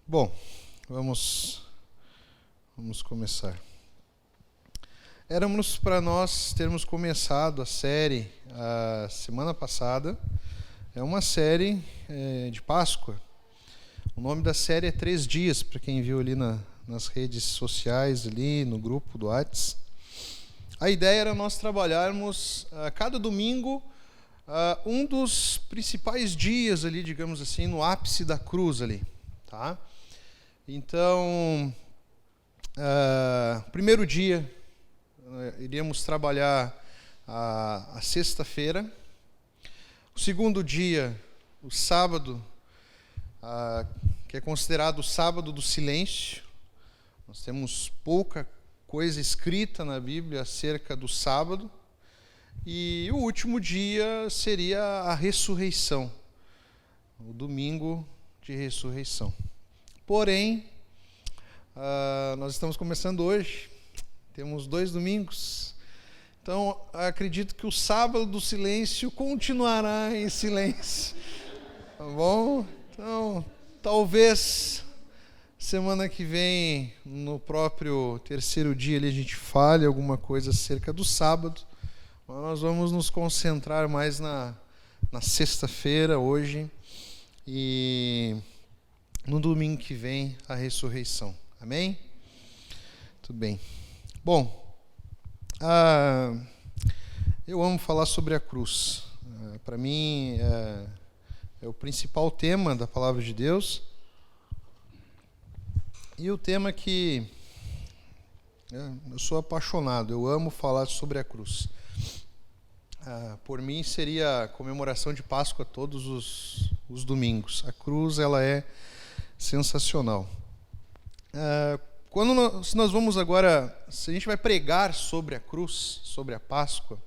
Bom, vamos começar. Éramos para nós termos começado a série a semana passada. É uma série de Páscoa. O nome da série é 3 dias, para quem viu ali nas redes sociais, ali no grupo do Whats. A ideia era nós trabalharmos cada domingo um dos principais dias ali, digamos assim, no ápice da cruz ali, tá? Então, primeiro dia, iríamos trabalhar a sexta-feira. O segundo dia, o sábado, que é considerado o sábado do silêncio. Nós temos pouca coisa escrita na Bíblia acerca do sábado. E o último dia seria a ressurreição, o domingo de ressurreição. Porém, nós estamos começando hoje, temos 2 domingos, então acredito que o sábado do silêncio continuará em silêncio, tá bom? Então, talvez semana que vem, no próprio terceiro dia, ali, a gente fale alguma coisa acerca do sábado, mas nós vamos nos concentrar mais na sexta-feira, hoje, e no domingo que vem, a ressurreição. Amém? Tudo bem. Bom, eu amo falar sobre a cruz. Para mim, é o principal tema da palavra de Deus. E o tema que eu sou apaixonado, eu amo falar sobre a cruz. Por mim, seria a comemoração de Páscoa todos os domingos. A cruz, ela é sensacional. Se nós vamos agora, se a gente vai pregar sobre a cruz, sobre a Páscoa,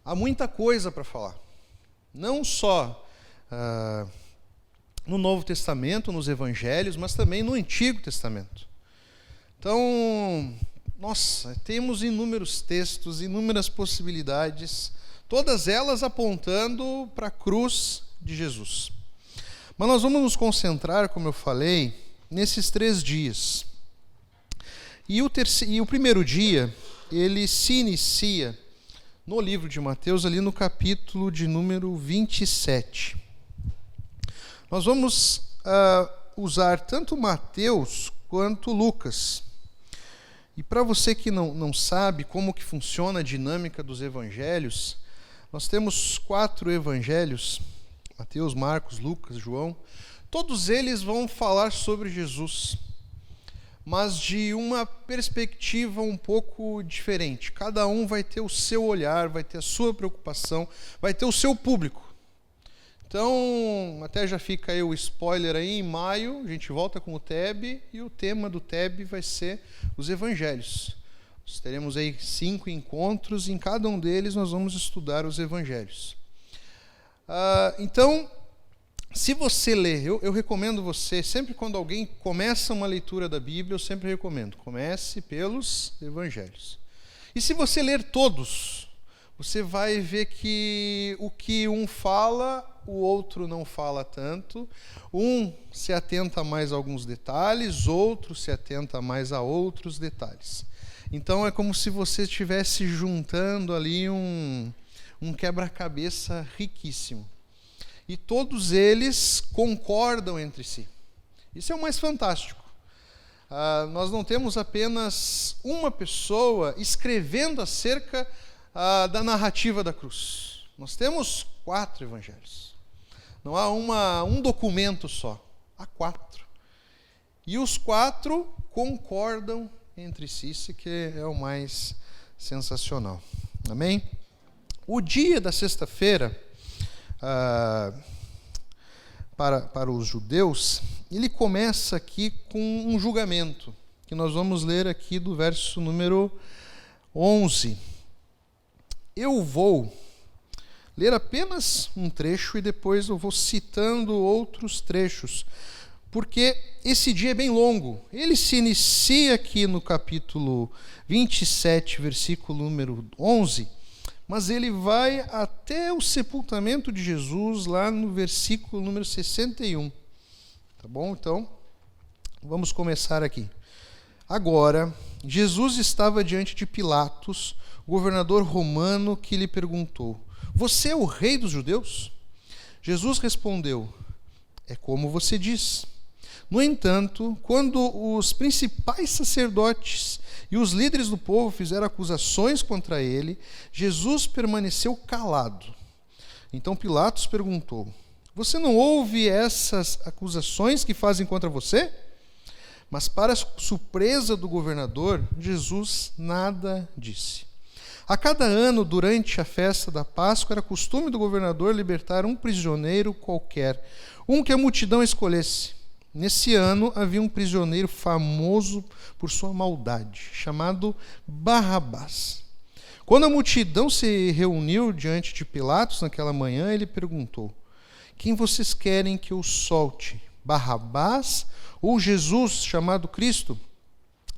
há muita coisa para falar. Não só no Novo Testamento, nos Evangelhos, mas também no Antigo Testamento. Então, temos inúmeros textos, inúmeras possibilidades, todas elas apontando para a cruz de Jesus. Mas nós vamos nos concentrar, como eu falei, nesses 3 dias. E o primeiro dia, ele se inicia no livro de Mateus, ali no capítulo de número 27. Nós vamos usar tanto Mateus quanto Lucas. E para você que não sabe como que funciona a dinâmica dos evangelhos, nós temos 4 evangelhos, Mateus, Marcos, Lucas, João. Todos eles vão falar sobre Jesus, mas de uma perspectiva um pouco diferente. Cada um vai ter o seu olhar, vai ter a sua preocupação, vai ter o seu público. Então, até já fica aí o spoiler aí, em maio a gente volta com o TEB, e o tema do TEB vai ser os evangelhos. Nós teremos aí 5 encontros, e em cada um deles nós vamos estudar os evangelhos. Então, se você ler, eu recomendo você, sempre quando alguém começa uma leitura da Bíblia, eu sempre recomendo, comece pelos evangelhos. E se você ler todos, você vai ver que o que um fala, o outro não fala tanto. Um se atenta mais a alguns detalhes, outro se atenta mais a outros detalhes. Então é como se você estivesse juntando ali um quebra-cabeça riquíssimo. E todos eles concordam entre si. Isso é o mais fantástico. Nós não temos apenas uma pessoa escrevendo acerca da narrativa da cruz. Nós temos 4 evangelhos. Não há um documento só. Há 4. E os 4 concordam entre si. Isso que é o mais sensacional. Amém? O dia da sexta-feira, para os judeus, ele começa aqui com um julgamento, que nós vamos ler aqui do verso número 11. Eu vou ler apenas um trecho e depois eu vou citando outros trechos, porque esse dia é bem longo. Ele se inicia aqui no capítulo 27, versículo número 11, mas ele vai até o sepultamento de Jesus, lá no versículo número 61. Tá bom? Então, Vamos começar aqui. Agora, Jesus estava diante de Pilatos, governador romano, que lhe perguntou: Você é o rei dos judeus? Jesus respondeu: É como você diz. No entanto, quando os principais sacerdotes e os líderes do povo fizeram acusações contra ele, Jesus permaneceu calado. Então Pilatos perguntou: Você não ouve essas acusações que fazem contra você? Mas, para surpresa do governador, Jesus nada disse. A cada ano, durante a festa da Páscoa, era costume do governador libertar um prisioneiro qualquer, um que a multidão escolhesse. Nesse ano, havia um prisioneiro famoso por sua maldade, chamado Barrabás. Quando a multidão se reuniu diante de Pilatos naquela manhã, ele perguntou: Quem vocês querem que eu solte? Barrabás ou Jesus, chamado Cristo?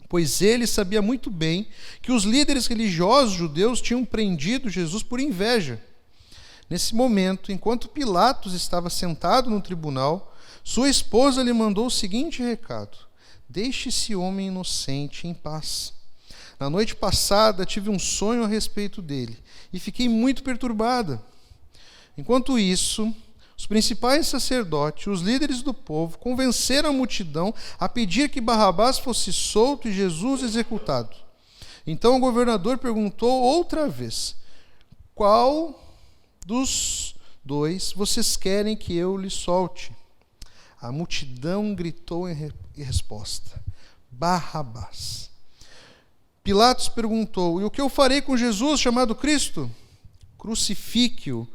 Pois ele sabia muito bem que os líderes religiosos judeus tinham prendido Jesus por inveja. Nesse momento, enquanto Pilatos estava sentado no tribunal, sua esposa lhe mandou o seguinte recado: Deixe esse homem inocente em paz. Na noite passada tive um sonho a respeito dele e fiquei muito perturbada. Enquanto isso, os principais sacerdotes, os líderes do povo, convenceram a multidão a pedir que Barrabás fosse solto e Jesus executado. Então o governador perguntou outra vez: Qual dos dois vocês querem que eu lhe solte? A multidão gritou em resposta: Barrabás. Pilatos perguntou: E o que eu farei com Jesus, chamado Cristo? Crucifique-o,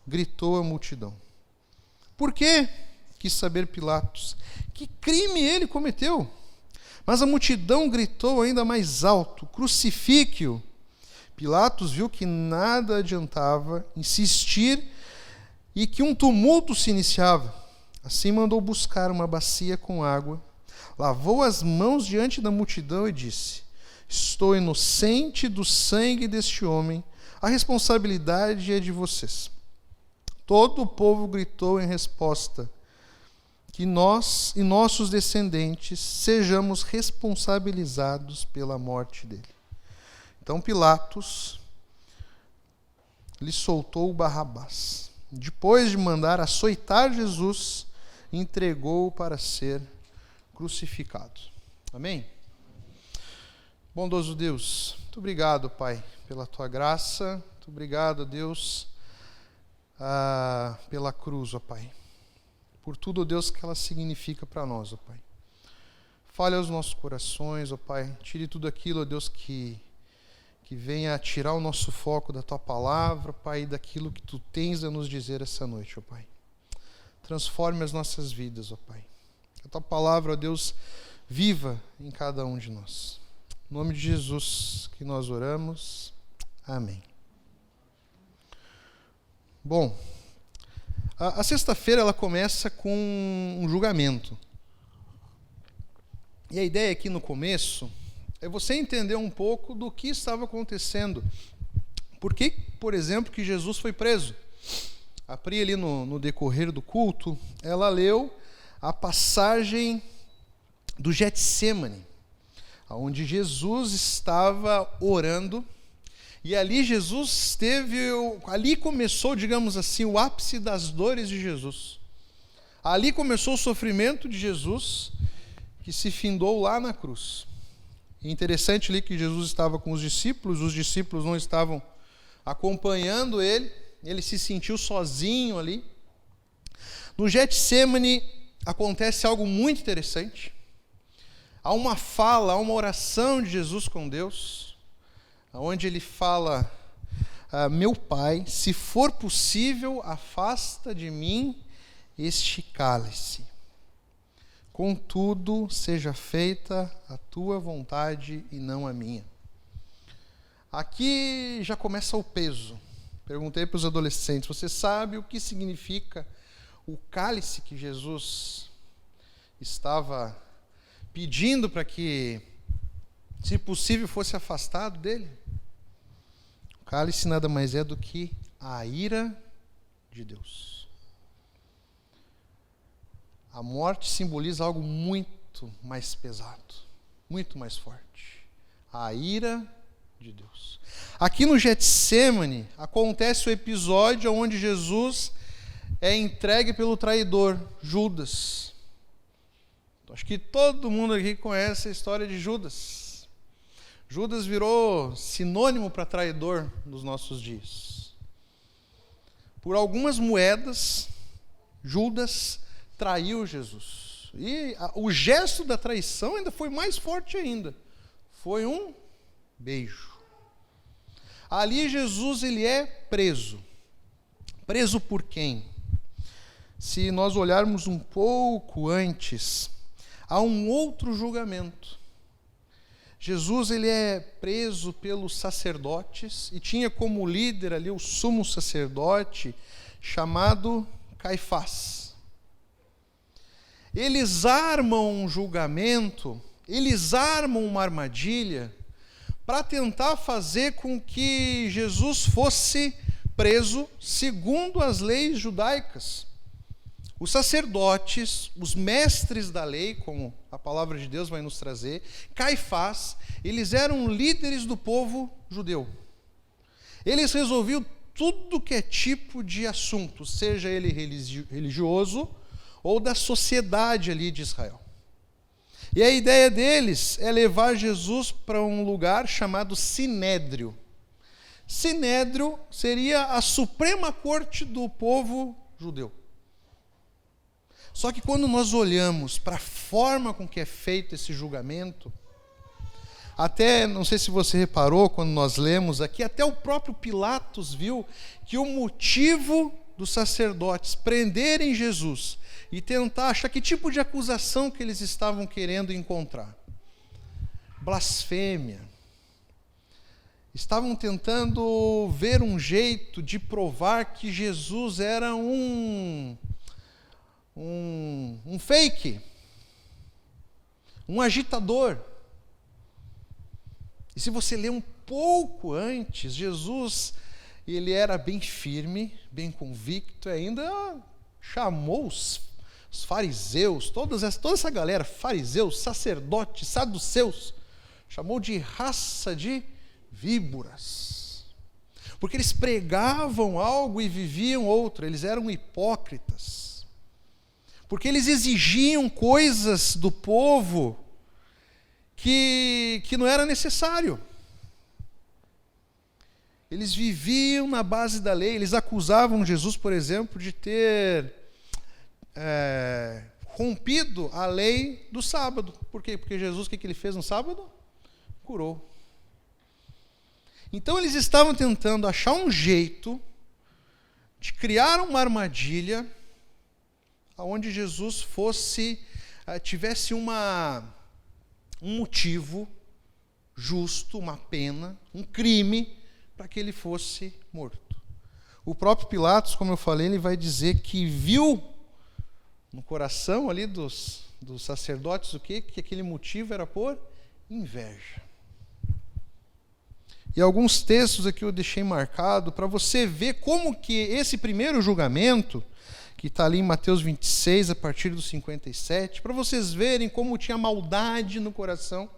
gritou a multidão. Por quê? Quis saber Pilatos. Que crime ele cometeu? Mas a multidão gritou ainda mais alto: Crucifique-o! Pilatos viu que nada adiantava insistir e que um tumulto se iniciava. Assim mandou buscar uma bacia com água, lavou as mãos diante da multidão e disse: Estou inocente do sangue deste homem, a responsabilidade é de vocês. Todo o povo gritou em resposta: Que nós e nossos descendentes sejamos responsabilizados pela morte dele. Então Pilatos lhe soltou Barrabás. Depois de mandar açoitar Jesus, entregou-o para ser crucificado. Amém? Bondoso Deus, muito obrigado, Pai, pela tua graça. Muito obrigado, Deus, pela cruz, ó Pai. Por tudo, Deus, que ela significa para nós, ó Pai. Fale aos nossos corações, ó Pai. Tire tudo aquilo, ó Deus, que venha tirar o nosso foco da tua palavra, Pai, daquilo que tu tens a nos dizer essa noite, ó Pai. Transforme as nossas vidas, ó Pai. Que a tua palavra, ó Deus, viva em cada um de nós. Em nome de Jesus que nós oramos. Amém. Bom, a sexta-feira ela começa com um julgamento. E a ideia aqui no começo é você entender um pouco do que estava acontecendo. Por que, por exemplo, que Jesus foi preso? A Pri, ali no decorrer do culto, ela leu a passagem do Getsêmani, onde Jesus estava orando, e ali ali começou, digamos assim, o ápice das dores de Jesus. Ali começou o sofrimento de Jesus, que se findou lá na cruz. É interessante ali que Jesus estava com os discípulos não estavam acompanhando ele se sentiu sozinho ali. No Getsêmani acontece algo muito interessante. Há uma fala, há uma oração de Jesus com Deus, onde ele fala: Meu Pai, se for possível, afasta de mim este cálice. Contudo, seja feita a tua vontade e não a minha. Aqui já começa o peso. Perguntei para os adolescentes: você sabe o que significa o cálice que Jesus estava pedindo para que, se possível, fosse afastado dele? O cálice nada mais é do que a ira de Deus. A morte simboliza algo muito muito mais pesado, muito mais forte. A ira de Deus. Aqui no Getsêmani acontece o episódio onde Jesus é entregue pelo traidor, Judas. Acho que todo mundo aqui conhece a história de Judas. Judas virou sinônimo para traidor nos nossos dias. Por algumas moedas, Judas traiu Jesus. E o gesto da traição ainda foi mais forte ainda. Foi um beijo. Ali Jesus ele é preso. Preso por quem? Se nós olharmos um pouco antes, há um outro julgamento. Jesus ele é preso pelos sacerdotes e tinha como líder ali o sumo sacerdote chamado Caifás. Eles armam um julgamento, eles armam uma armadilha para tentar fazer com que Jesus fosse preso segundo as leis judaicas. Os sacerdotes, os mestres da lei, como a palavra de Deus vai nos trazer, Caifás, eles eram líderes do povo judeu. Eles resolviam tudo que é tipo de assunto, seja ele religioso ou da sociedade ali de Israel. E a ideia deles é levar Jesus para um lugar chamado Sinédrio. Sinédrio seria a suprema corte do povo judeu. Só que quando nós olhamos para a forma com que é feito esse julgamento, até, não sei se você reparou quando nós lemos aqui, até o próprio Pilatos viu que o motivo dos sacerdotes prenderem Jesus e tentar achar que tipo de acusação que eles estavam querendo encontrar. Blasfêmia. Estavam tentando ver um jeito de provar que Jesus era um fake, um agitador. E se você ler um pouco antes, Jesus, ele era bem firme, bem convicto, ainda chamou os fariseus, toda essa galera, fariseus, sacerdotes, saduceus, chamou de raça de víboras. Porque eles pregavam algo e viviam outro, eles eram hipócritas. Porque eles exigiam coisas do povo que não era necessário. Eles viviam na base da lei. Eles acusavam Jesus, por exemplo, de ter rompido a lei do sábado. Por quê? Porque Jesus, o que ele fez no sábado? Curou. Então eles estavam tentando achar um jeito de criar uma armadilha onde Jesus tivesse um motivo justo, uma pena, um crime, para que ele fosse morto. O próprio Pilatos, como eu falei, ele vai dizer que viu no coração ali dos sacerdotes o quê? Que aquele motivo era por inveja. E alguns textos aqui eu deixei marcado para você ver como que esse primeiro julgamento, que está ali em Mateus 26, a partir do 57, para vocês verem como tinha maldade no coração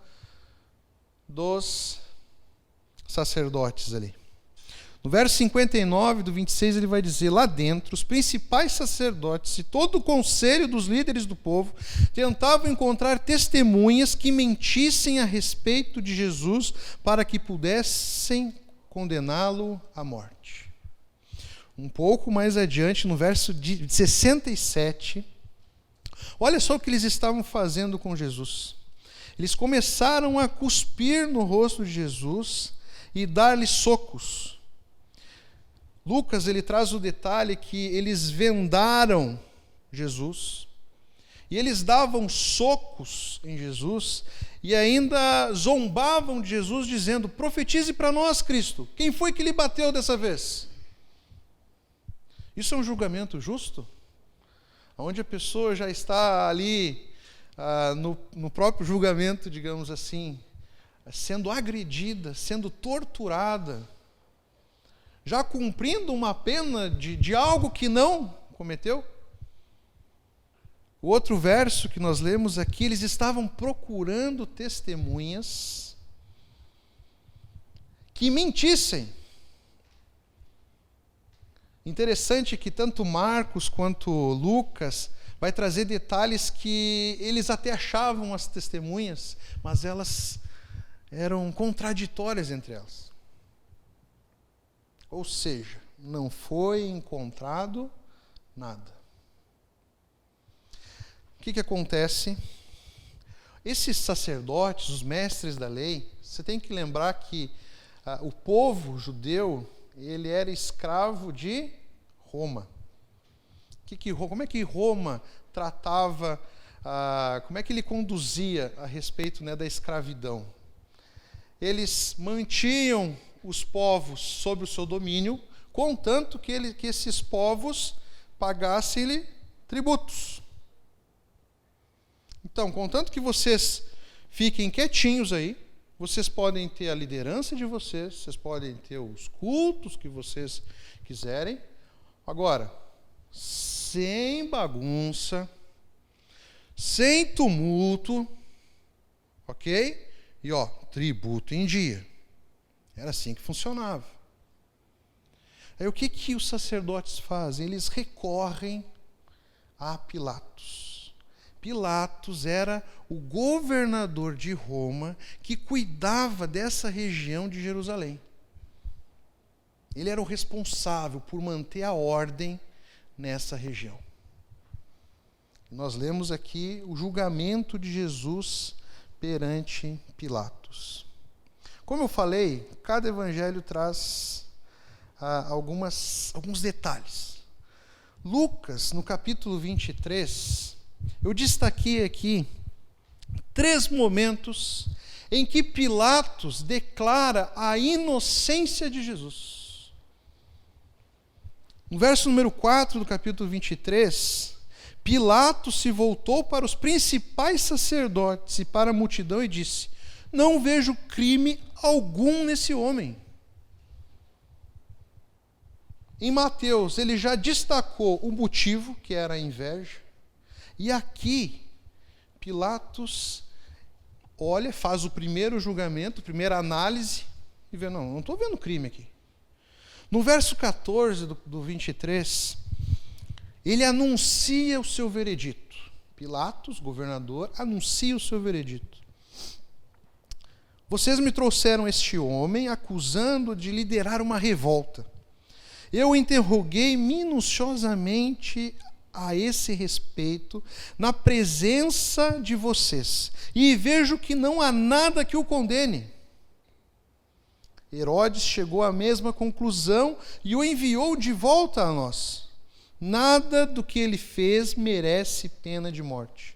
dos sacerdotes ali. No verso 59 do 26, ele vai dizer: lá dentro, os principais sacerdotes e todo o conselho dos líderes do povo tentavam encontrar testemunhas que mentissem a respeito de Jesus para que pudessem condená-lo à morte. Um pouco mais adiante, no verso 67, olha só o que eles estavam fazendo com Jesus. Eles começaram a cuspir no rosto de Jesus e dar-lhe socos. Lucas, ele traz o detalhe que eles vendaram Jesus, e eles davam socos em Jesus, e ainda zombavam de Jesus, dizendo: profetize para nós, Cristo, quem foi que lhe bateu dessa vez? Isso é um julgamento justo? Onde a pessoa já está ali, no próprio julgamento, digamos assim, sendo agredida, sendo torturada, já cumprindo uma pena de algo que não cometeu? O outro verso que nós lemos aqui, eles estavam procurando testemunhas que mentissem. Interessante que tanto Marcos quanto Lucas vai trazer detalhes que eles até achavam as testemunhas, mas elas eram contraditórias entre elas. Ou seja, não foi encontrado nada. O que acontece? Esses sacerdotes, os mestres da lei, você tem que lembrar que o povo judeu, ele era escravo de Roma. Como é que Roma tratava, como é que ele conduzia a respeito, né, da escravidão? Eles mantinham os povos sob o seu domínio, contanto que esses povos pagassem-lhe tributos. Então, contanto que vocês fiquem quietinhos aí, vocês podem ter a liderança de vocês podem ter os cultos que vocês quiserem. Agora, sem bagunça, sem tumulto, ok? E tributo em dia. Era assim que funcionava. Aí o que os sacerdotes fazem? Eles recorrem a Pilatos. Pilatos era o governador de Roma que cuidava dessa região de Jerusalém. Ele era o responsável por manter a ordem nessa região. Nós lemos aqui o julgamento de Jesus perante Pilatos. Como eu falei, cada evangelho traz alguns detalhes. Lucas, no capítulo 23, eu destaquei aqui 3 momentos em que Pilatos declara a inocência de Jesus. No verso número 4 do capítulo 23, Pilatos se voltou para os principais sacerdotes e para a multidão e disse: não vejo crime algum nesse homem. Em Mateus, ele já destacou o motivo, que era a inveja. E aqui, Pilatos olha, faz o primeiro julgamento, primeira análise, e vê, não estou vendo crime aqui. No verso 14 do 23, ele anuncia o seu veredito. Pilatos, governador, anuncia o seu veredito. Vocês me trouxeram este homem acusando de liderar uma revolta. Eu interroguei minuciosamente a esse respeito na presença de vocês e vejo que não há nada que o condene. Herodes chegou à mesma conclusão e o enviou de volta a nós. Nada do que ele fez merece pena de morte.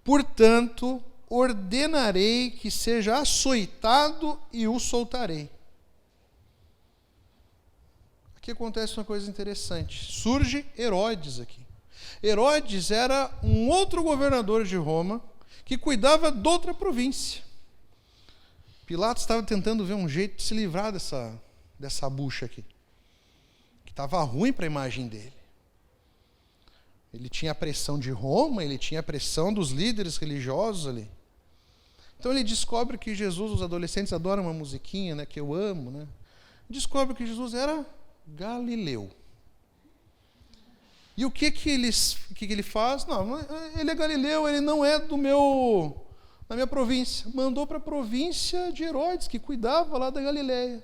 Portanto, ordenarei que seja açoitado e o soltarei. Aqui acontece uma coisa interessante. Surge Herodes aqui. Herodes era um outro governador de Roma que cuidava de outra província. Pilatos estava tentando ver um jeito de se livrar dessa bucha aqui, que estava ruim para a imagem dele. Ele tinha a pressão de Roma, ele tinha a pressão dos líderes religiosos ali. Então ele descobre que Jesus, os adolescentes adoram uma musiquinha, né, que eu amo, né? Descobre que Jesus era galileu. E o que ele faz? Não, ele é galileu, ele não é da minha província. Mandou para a província de Herodes, que cuidava lá da Galileia.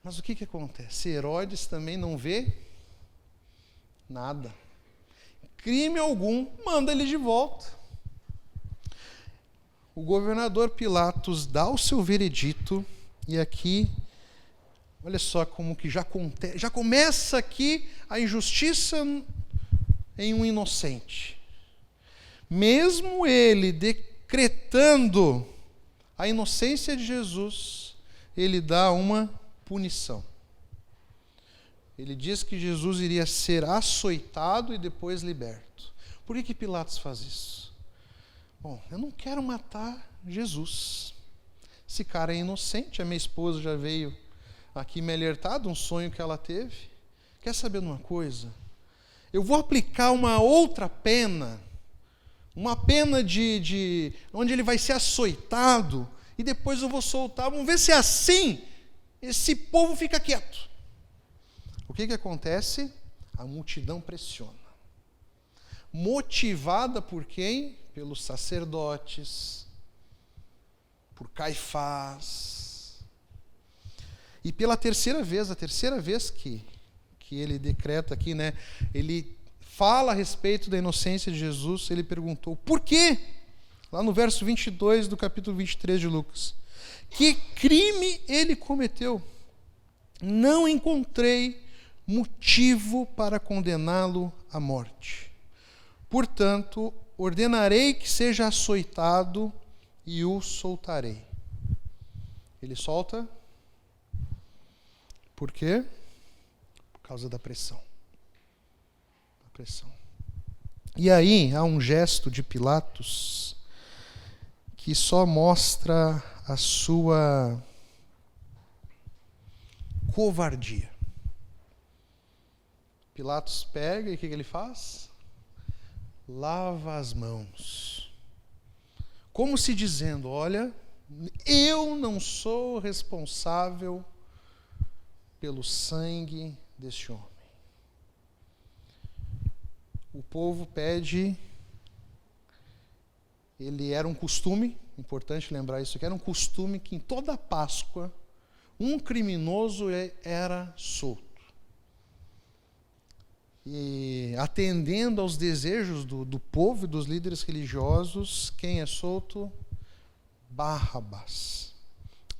Mas o que acontece? Herodes também não vê nada. Crime algum, manda ele de volta. O governador Pilatos dá o seu veredito, e aqui, olha só como que já começa aqui a injustiça em um inocente. Mesmo ele decretando a inocência de Jesus, ele dá uma punição. Ele diz que Jesus iria ser açoitado e depois liberto. Por que Pilatos faz isso? Bom, eu não quero matar Jesus. Esse cara é inocente, a minha esposa já veio aqui me alertar de um sonho que ela teve. Quer saber de uma coisa? eu vou aplicar uma outra pena, uma pena onde ele vai ser açoitado, e depois eu vou soltar. Vamos ver se é assim, esse povo fica quieto. O que acontece? A multidão pressiona. Motivada por quem? Pelos sacerdotes, por Caifás. E pela terceira vez que ele decreta aqui, né? Ele fala a respeito da inocência de Jesus, ele perguntou, por quê? Lá no verso 22 do capítulo 23 de Lucas. Que crime ele cometeu? Não encontrei motivo para condená-lo à morte. Portanto, ordenarei que seja açoitado e o soltarei. Ele solta. Por quê? Por causa da pressão. A pressão. E aí há um gesto de Pilatos que só mostra a sua covardia. Pilatos pega e o que ele faz? Lava as mãos. Como se dizendo, olha, eu não sou responsável pelo sangue deste homem. O povo pede, ele era um costume, importante lembrar isso aqui, era um costume que em toda a Páscoa, um criminoso era solto. E atendendo aos desejos do povo e dos líderes religiosos, quem é solto? Barrabás.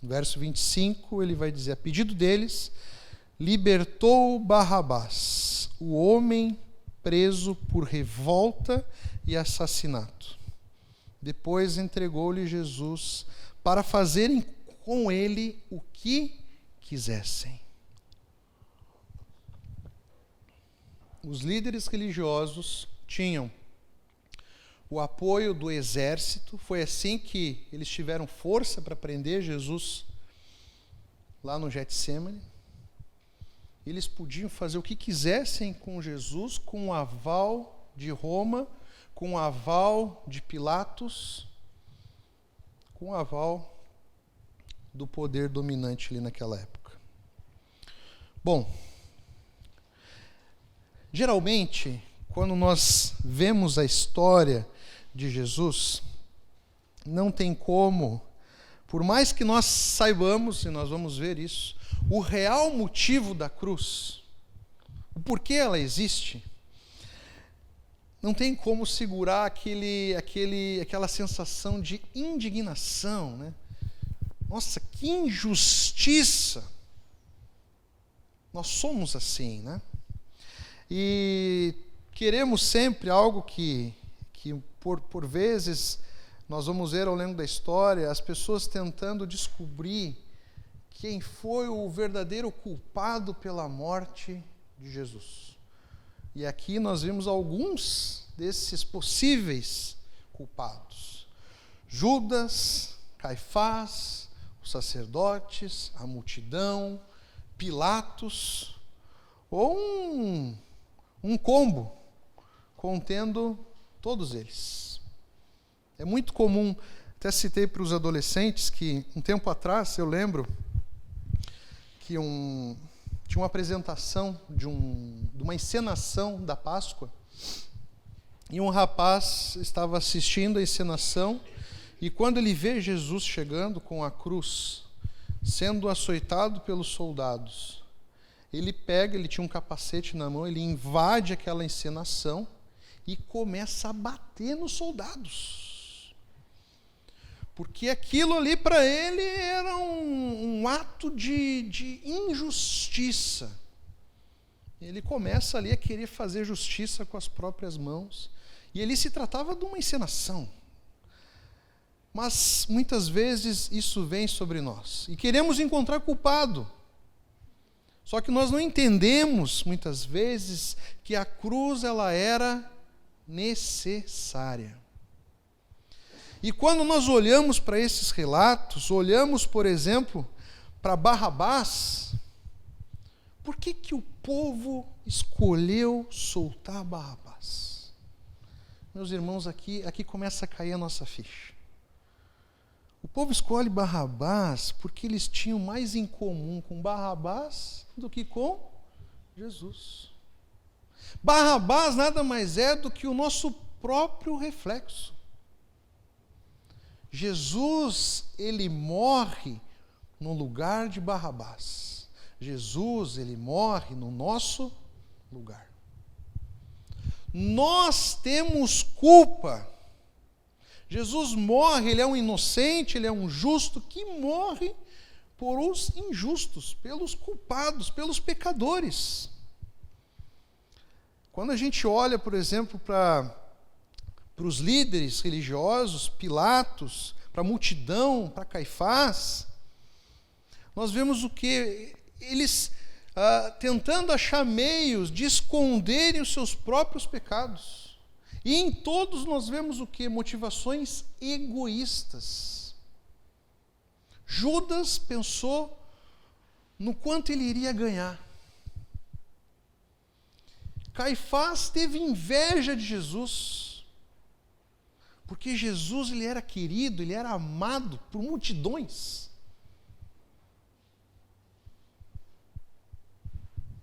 No verso 25, ele vai dizer, a pedido deles, libertou Barrabás, o homem preso por revolta e assassinato. Depois entregou-lhe Jesus para fazerem com ele o que quisessem. Os líderes religiosos tinham o apoio do exército. Foi assim que eles tiveram força para prender Jesus lá no Getsêmani. Eles podiam fazer o que quisessem com Jesus, com o aval de Roma, com o aval de Pilatos, com o aval do poder dominante ali naquela época. Bom, geralmente, quando nós vemos a história de Jesus, não tem como, por mais que nós saibamos, e nós vamos ver isso, o real motivo da cruz, o porquê ela existe, não tem como segurar aquela sensação de indignação, né? Nossa, que injustiça! Nós somos assim, né? E queremos sempre algo que por vezes, nós vamos ver ao longo da história, as pessoas tentando descobrir quem foi o verdadeiro culpado pela morte de Jesus. E aqui nós vimos alguns desses possíveis culpados. Judas, Caifás, os sacerdotes, a multidão, Pilatos, ou um combo contendo todos eles. É muito comum, até citei para os adolescentes que um tempo atrás eu lembro que tinha uma apresentação de uma encenação da Páscoa, e um rapaz estava assistindo a encenação, e quando ele vê Jesus chegando com a cruz, sendo açoitado pelos soldados, ele tinha um capacete na mão, ele invade aquela encenação e começa a bater nos soldados. Porque aquilo ali para ele era um ato de injustiça. Ele começa ali a querer fazer justiça com as próprias mãos. E ali se tratava de uma encenação. Mas muitas vezes isso vem sobre nós. E queremos encontrar culpado. Só que nós não entendemos, muitas vezes, que a cruz ela era necessária. E quando nós olhamos para esses relatos, olhamos, por exemplo, para Barrabás, Por que o povo escolheu soltar Barrabás? Meus irmãos, aqui começa a cair a nossa ficha. O povo escolhe Barrabás porque eles tinham mais em comum com Barrabás do que com Jesus. Barrabás nada mais é do que o nosso próprio reflexo. Jesus, ele morre no lugar de Barrabás. Jesus, ele morre no nosso lugar. Nós temos culpa. Jesus morre, ele é um inocente, ele é um justo que morre por os injustos, pelos culpados, pelos pecadores. Quando a gente olha, por exemplo, para os líderes religiosos, Pilatos, para a multidão, para Caifás, nós vemos o que? Eles tentando achar meios de esconderem os seus próprios pecados. E em todos nós vemos o que? Motivações egoístas. Judas pensou no quanto ele iria ganhar. Caifás teve inveja de Jesus, porque Jesus ele era querido, ele era amado por multidões.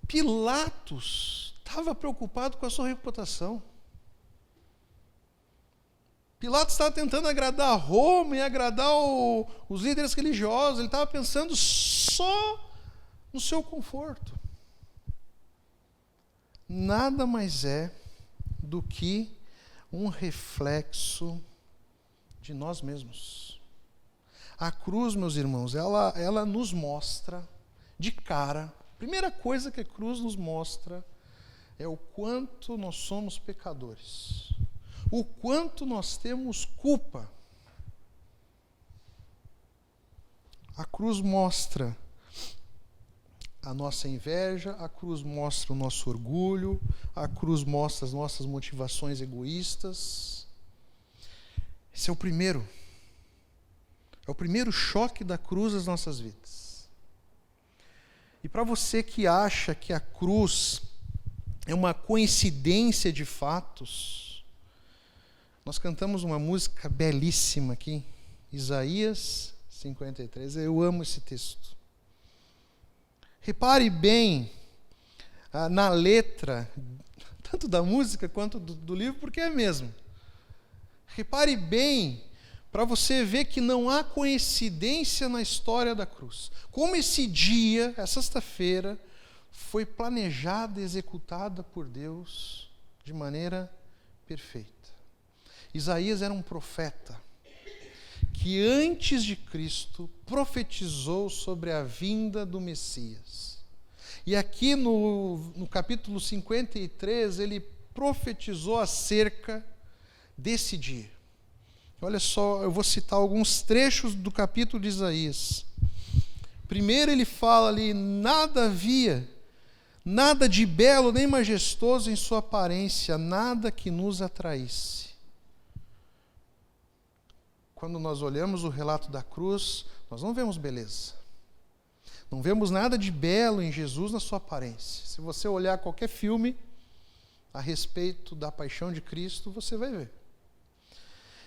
Pilatos estava preocupado com a sua reputação. Pilatos estava tentando agradar Roma e agradar os líderes religiosos. Ele estava pensando só no seu conforto. Nada mais é do que um reflexo de nós mesmos. A cruz, meus irmãos, ela nos mostra de cara. A primeira coisa que a cruz nos mostra é o quanto nós somos pecadores. O quanto nós temos culpa. A cruz mostra a nossa inveja, a cruz mostra o nosso orgulho, a cruz mostra as nossas motivações egoístas. Esse é o primeiro. É o primeiro choque da cruz das nossas vidas. E para você que acha que a cruz é uma coincidência de fatos, nós cantamos uma música belíssima aqui, Isaías 53. Eu amo esse texto. Repare bem na letra, tanto da música quanto do livro, porque é mesmo. Repare bem para você ver que não há coincidência na história da cruz. Como esse dia, essa sexta-feira, foi planejada e executada por Deus de maneira perfeita. Isaías era um profeta que antes de Cristo profetizou sobre a vinda do Messias. E aqui no capítulo 53, ele profetizou acerca desse dia. Olha só, eu vou citar alguns trechos do capítulo de Isaías. Primeiro ele fala ali, nada havia, nada de belo nem majestoso em sua aparência, nada que nos atraísse. Quando nós olhamos o relato da cruz, nós não vemos beleza. Não vemos nada de belo em Jesus na sua aparência. Se você olhar qualquer filme a respeito da paixão de Cristo, você vai ver.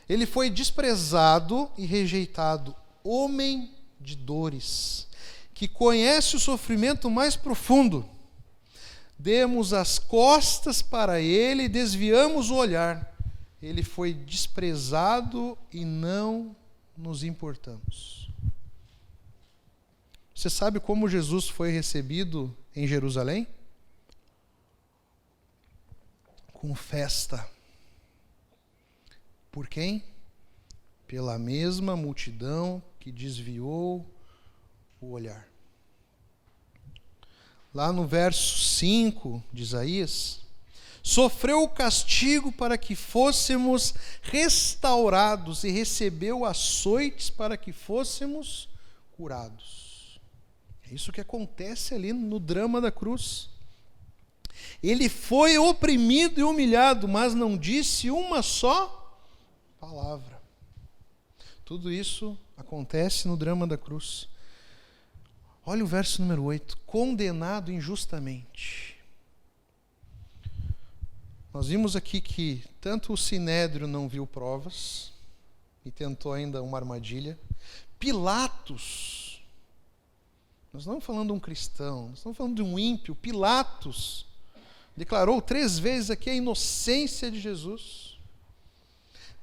Ele foi desprezado e rejeitado, homem de dores, que conhece o sofrimento mais profundo. Demos as costas para ele e desviamos o olhar. Ele foi desprezado e não nos importamos. Você sabe como Jesus foi recebido em Jerusalém? Com festa. Por quem? Pela mesma multidão que desviou o olhar. Lá no verso 5 de Isaías, sofreu o castigo para que fôssemos restaurados e recebeu açoites para que fôssemos curados. É isso que acontece ali no drama da cruz. Ele foi oprimido e humilhado, mas não disse uma só palavra. Tudo isso acontece no drama da cruz. Olha o verso número 8. Condenado injustamente. Nós vimos aqui que tanto o Sinédrio não viu provas e tentou ainda uma armadilha. Pilatos, nós não estamos falando de um cristão, nós estamos falando de um ímpio. Pilatos declarou 3 vezes aqui a inocência de Jesus.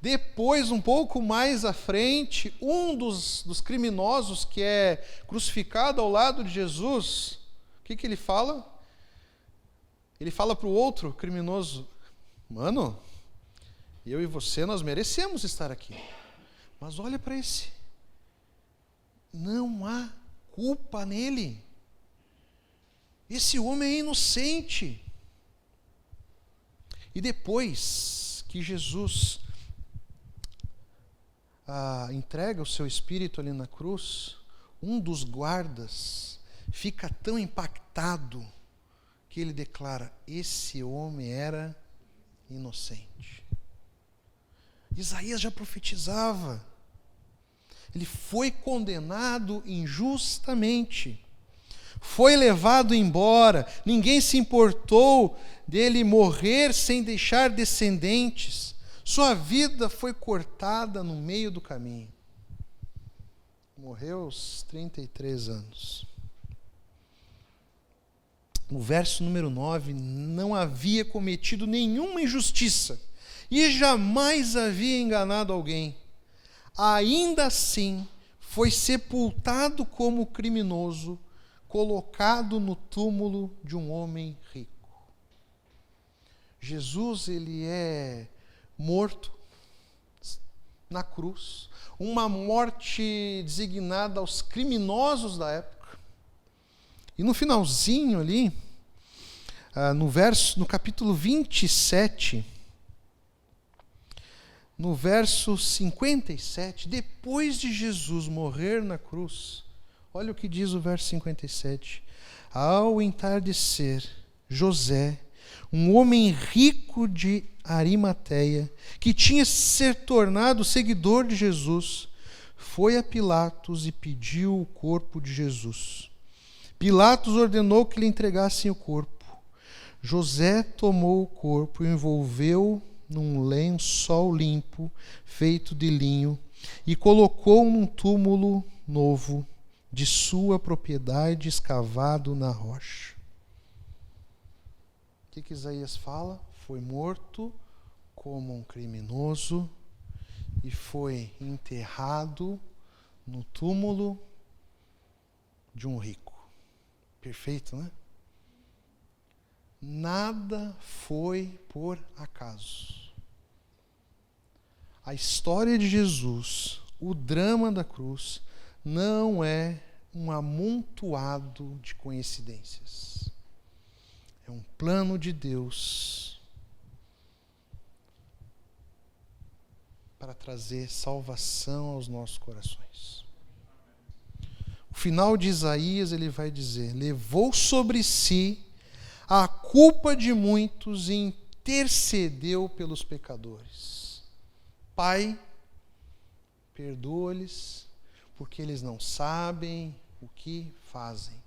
Depois, um pouco mais à frente, um dos criminosos que é crucificado ao lado de Jesus, o que ele fala? Ele fala para o outro criminoso: mano, eu e você, nós merecemos estar aqui. Mas olha para esse. Não há culpa nele. Esse homem é inocente. E depois que Jesus entrega o seu espírito ali na cruz, um dos guardas fica tão impactado que ele declara: esse homem era inocente. Isaías já profetizava. Ele foi condenado injustamente. Foi levado embora. Ninguém se importou dele morrer sem deixar descendentes. Sua vida foi cortada no meio do caminho. Morreu aos 33 anos. No verso número 9, não havia cometido nenhuma injustiça e jamais havia enganado alguém. Ainda assim, foi sepultado como criminoso, colocado no túmulo de um homem rico. Jesus, ele é morto na cruz, uma morte designada aos criminosos da época. E no finalzinho ali, no capítulo 27, no verso 57, depois de Jesus morrer na cruz, olha o que diz o verso 57. Ao entardecer, José, um homem rico de Arimateia, que tinha se tornado seguidor de Jesus, foi a Pilatos e pediu o corpo de Jesus. Pilatos ordenou que lhe entregassem o corpo. José tomou o corpo e envolveu num lençol limpo, feito de linho, e colocou num túmulo novo de sua propriedade, escavado na rocha. O que Isaías fala? Foi morto como um criminoso e foi enterrado no túmulo de um rico. Perfeito, né? Nada foi por acaso. A história de Jesus, o drama da cruz, não é um amontoado de coincidências. É um plano de Deus para trazer salvação aos nossos corações. O final de Isaías, ele vai dizer: levou sobre si a culpa de muitos e intercedeu pelos pecadores. Pai, perdoa-lhes, porque eles não sabem o que fazem.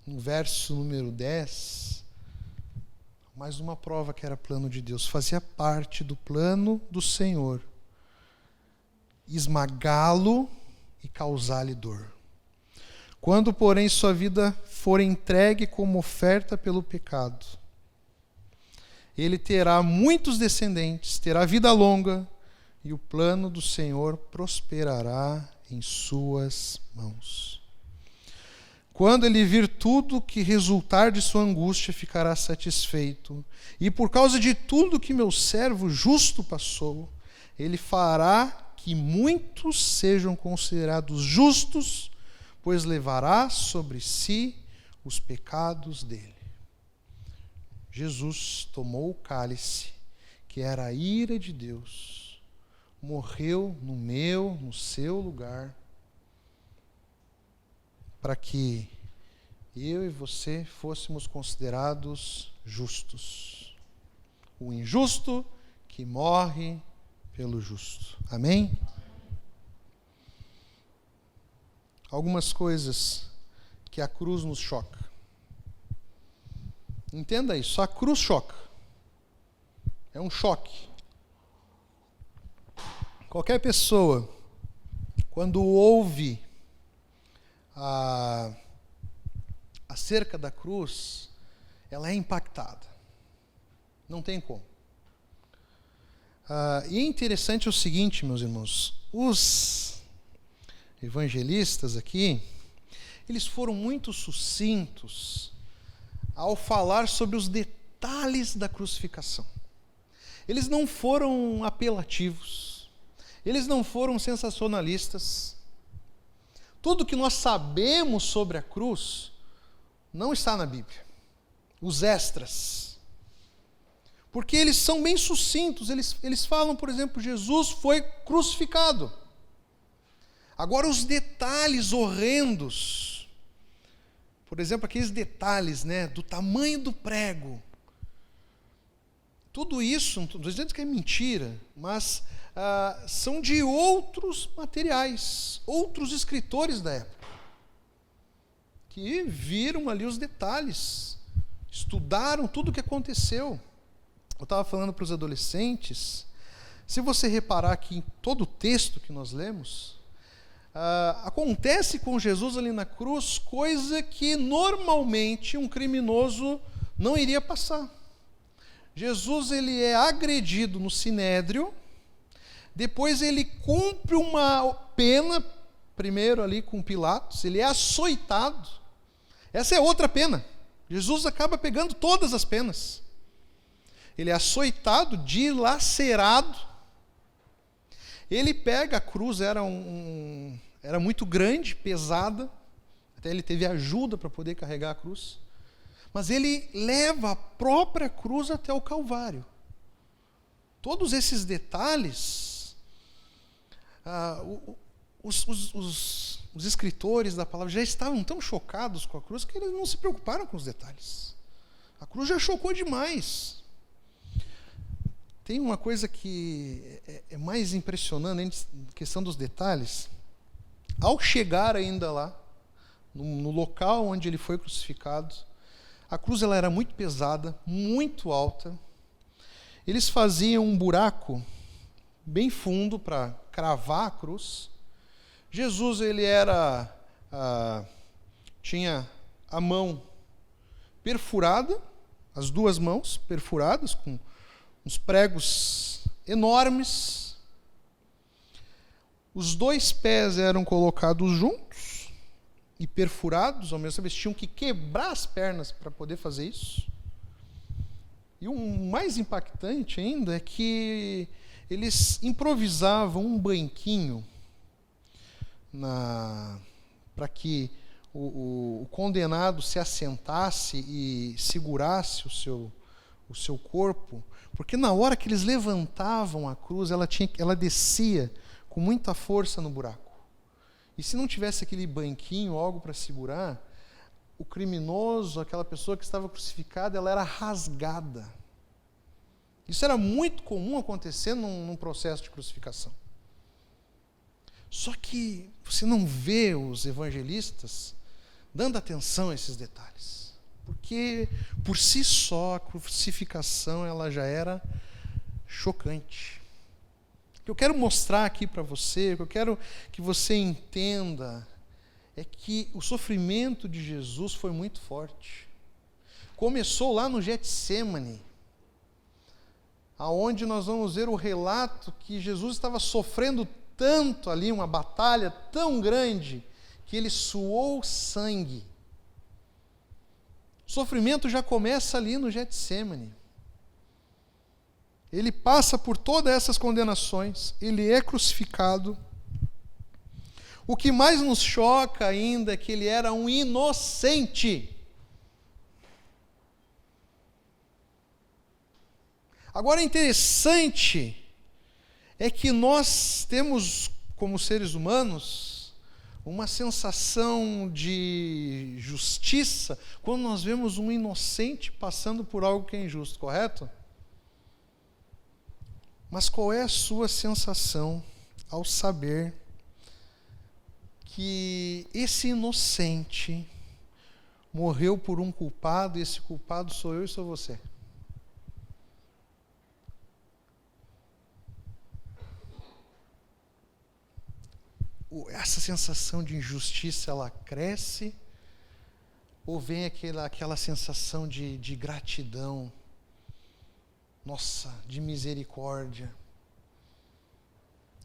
No verso número 10, mais uma prova que era plano de Deus. Fazia parte do plano do Senhor esmagá-lo e causar-lhe dor. Quando, porém, sua vida for entregue como oferta pelo pecado, ele terá muitos descendentes, terá vida longa, e o plano do Senhor prosperará em suas mãos. Quando ele vir tudo que resultar de sua angústia, ficará satisfeito. E por causa de tudo que meu servo justo passou, ele fará que muitos sejam considerados justos, pois levará sobre si os pecados dele. Jesus tomou o cálice, que era a ira de Deus, morreu no seu lugar, para que eu e você fôssemos considerados justos. O injusto que morre pelo justo. Amém? Algumas coisas que a cruz nos choca. Entenda isso, a cruz choca. É um choque. Qualquer pessoa, quando ouve acerca da cruz, ela é impactada. Não tem como. E é interessante o seguinte, meus irmãos, os evangelistas aqui, eles foram muito sucintos ao falar sobre os detalhes da crucificação. Eles não foram apelativos, eles não foram sensacionalistas. Tudo que nós sabemos sobre a cruz não está na Bíblia. Os extras. Porque eles são bem sucintos, eles falam, por exemplo, Jesus foi crucificado. Agora os detalhes horrendos, por exemplo, aqueles detalhes, do tamanho do prego, tudo isso, não estou dizendo que é mentira, mas são de outros materiais, outros escritores da época, que viram ali os detalhes, estudaram tudo o que aconteceu. Eu estava falando para os adolescentes, se você reparar aqui em todo o texto que nós lemos, acontece com Jesus ali na cruz coisa que normalmente um criminoso não iria passar. Jesus ele é agredido no sinédrio, depois ele cumpre uma pena, primeiro ali com Pilatos, ele é açoitado. Essa é outra pena. Jesus acaba pegando todas as penas. Ele é açoitado, dilacerado. Ele pega a cruz, era muito grande, pesada, até ele teve ajuda para poder carregar a cruz. Mas ele leva a própria cruz até o Calvário. Todos esses detalhes, os escritores da palavra já estavam tão chocados com a cruz que eles não se preocuparam com os detalhes. A cruz já chocou demais. Tem uma coisa que é mais impressionante, a questão dos detalhes. Ao chegar ainda lá, no local onde ele foi crucificado, a cruz ela era muito pesada, muito alta. Eles faziam um buraco bem fundo para cravar a cruz. Jesus ele tinha a mão perfurada, as duas mãos perfuradas com uns pregos enormes. Os dois pés eram colocados juntos e perfurados, ao mesmo tempo eles tinham que quebrar as pernas para poder fazer isso. E o mais impactante ainda é que eles improvisavam um banquinho para que o condenado se assentasse e segurasse o seu corpo, porque na hora que eles levantavam a cruz, ela descia com muita força no buraco. E se não tivesse aquele banquinho, algo para segurar, o criminoso, aquela pessoa que estava crucificada, ela era rasgada. Isso era muito comum acontecer num processo de crucificação. Só que você não vê os evangelistas dando atenção a esses detalhes. Porque, por si só, a crucificação ela já era chocante. O que eu quero mostrar aqui para você, o que eu quero que você entenda, é que o sofrimento de Jesus foi muito forte. Começou lá no Getsêmani, aonde nós vamos ver o relato que Jesus estava sofrendo tanto ali, uma batalha tão grande, que ele suou sangue. O sofrimento já começa ali no Getsêmani. Ele passa por todas essas condenações, ele é crucificado. O que mais nos choca ainda é que ele era um inocente. Agora, interessante é que nós temos, como seres humanos, uma sensação de justiça quando nós vemos um inocente passando por algo que é injusto, correto? Mas qual é a sua sensação ao saber que esse inocente morreu por um culpado e esse culpado sou eu e sou você? Essa sensação de injustiça, ela cresce? Ou vem aquela sensação de gratidão? Nossa, de misericórdia.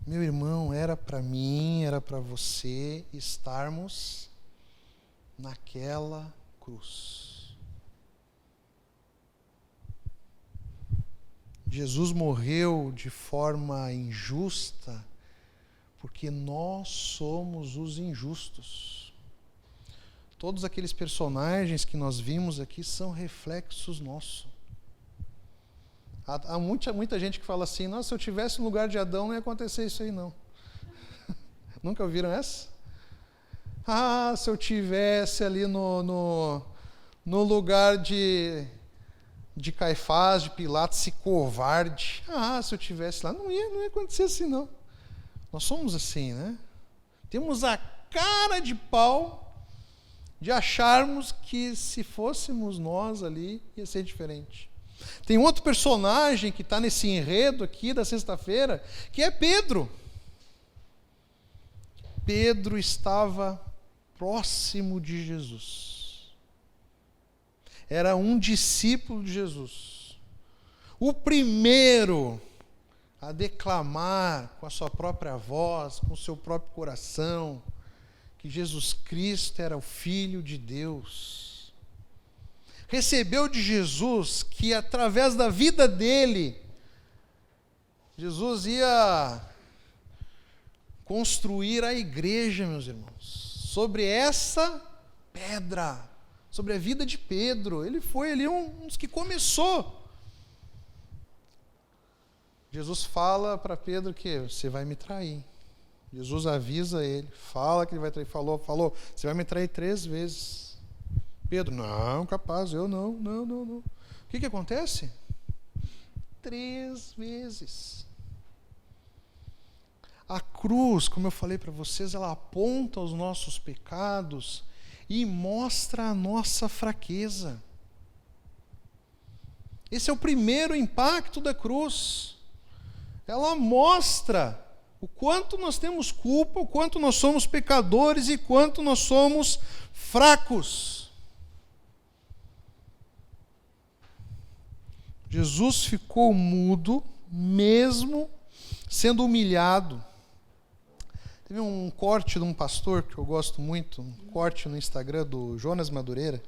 Meu irmão, era para mim, era para você estarmos naquela cruz. Jesus morreu de forma injusta porque nós somos os injustos. Todos aqueles personagens que nós vimos aqui são reflexos nossos. Há muita gente que fala assim, nossa, se eu tivesse no lugar de Adão, não ia acontecer isso aí, não. Nunca ouviram essa? Ah, se eu tivesse ali no lugar de Caifás, de Pilatos, esse covarde. Ah, se eu tivesse lá, não ia acontecer assim, não. Nós somos assim, né? Temos a cara de pau de acharmos que se fôssemos nós ali, ia ser diferente. Tem outro personagem que está nesse enredo aqui da sexta-feira, que é Pedro. Pedro estava próximo de Jesus. Era um discípulo de Jesus. O primeiro a declamar com a sua própria voz, com o seu próprio coração, que Jesus Cristo era o Filho de Deus. Recebeu de Jesus que através da vida dele, Jesus ia construir a igreja, meus irmãos, sobre essa pedra, sobre a vida de Pedro. Ele foi ali um dos que começou. Jesus fala para Pedro que você vai me trair. Jesus avisa ele, fala que ele vai trair. Falou, você vai me trair 3 vezes. Pedro, não, capaz, eu não. O que acontece? 3 vezes. A cruz, como eu falei para vocês, ela aponta os nossos pecados e mostra a nossa fraqueza. Esse é o primeiro impacto da cruz. Ela mostra o quanto nós temos culpa, o quanto nós somos pecadores e quanto nós somos fracos. Jesus ficou mudo, mesmo sendo humilhado. Teve um corte de um pastor que eu gosto muito, um corte no Instagram do Jonas Madureira.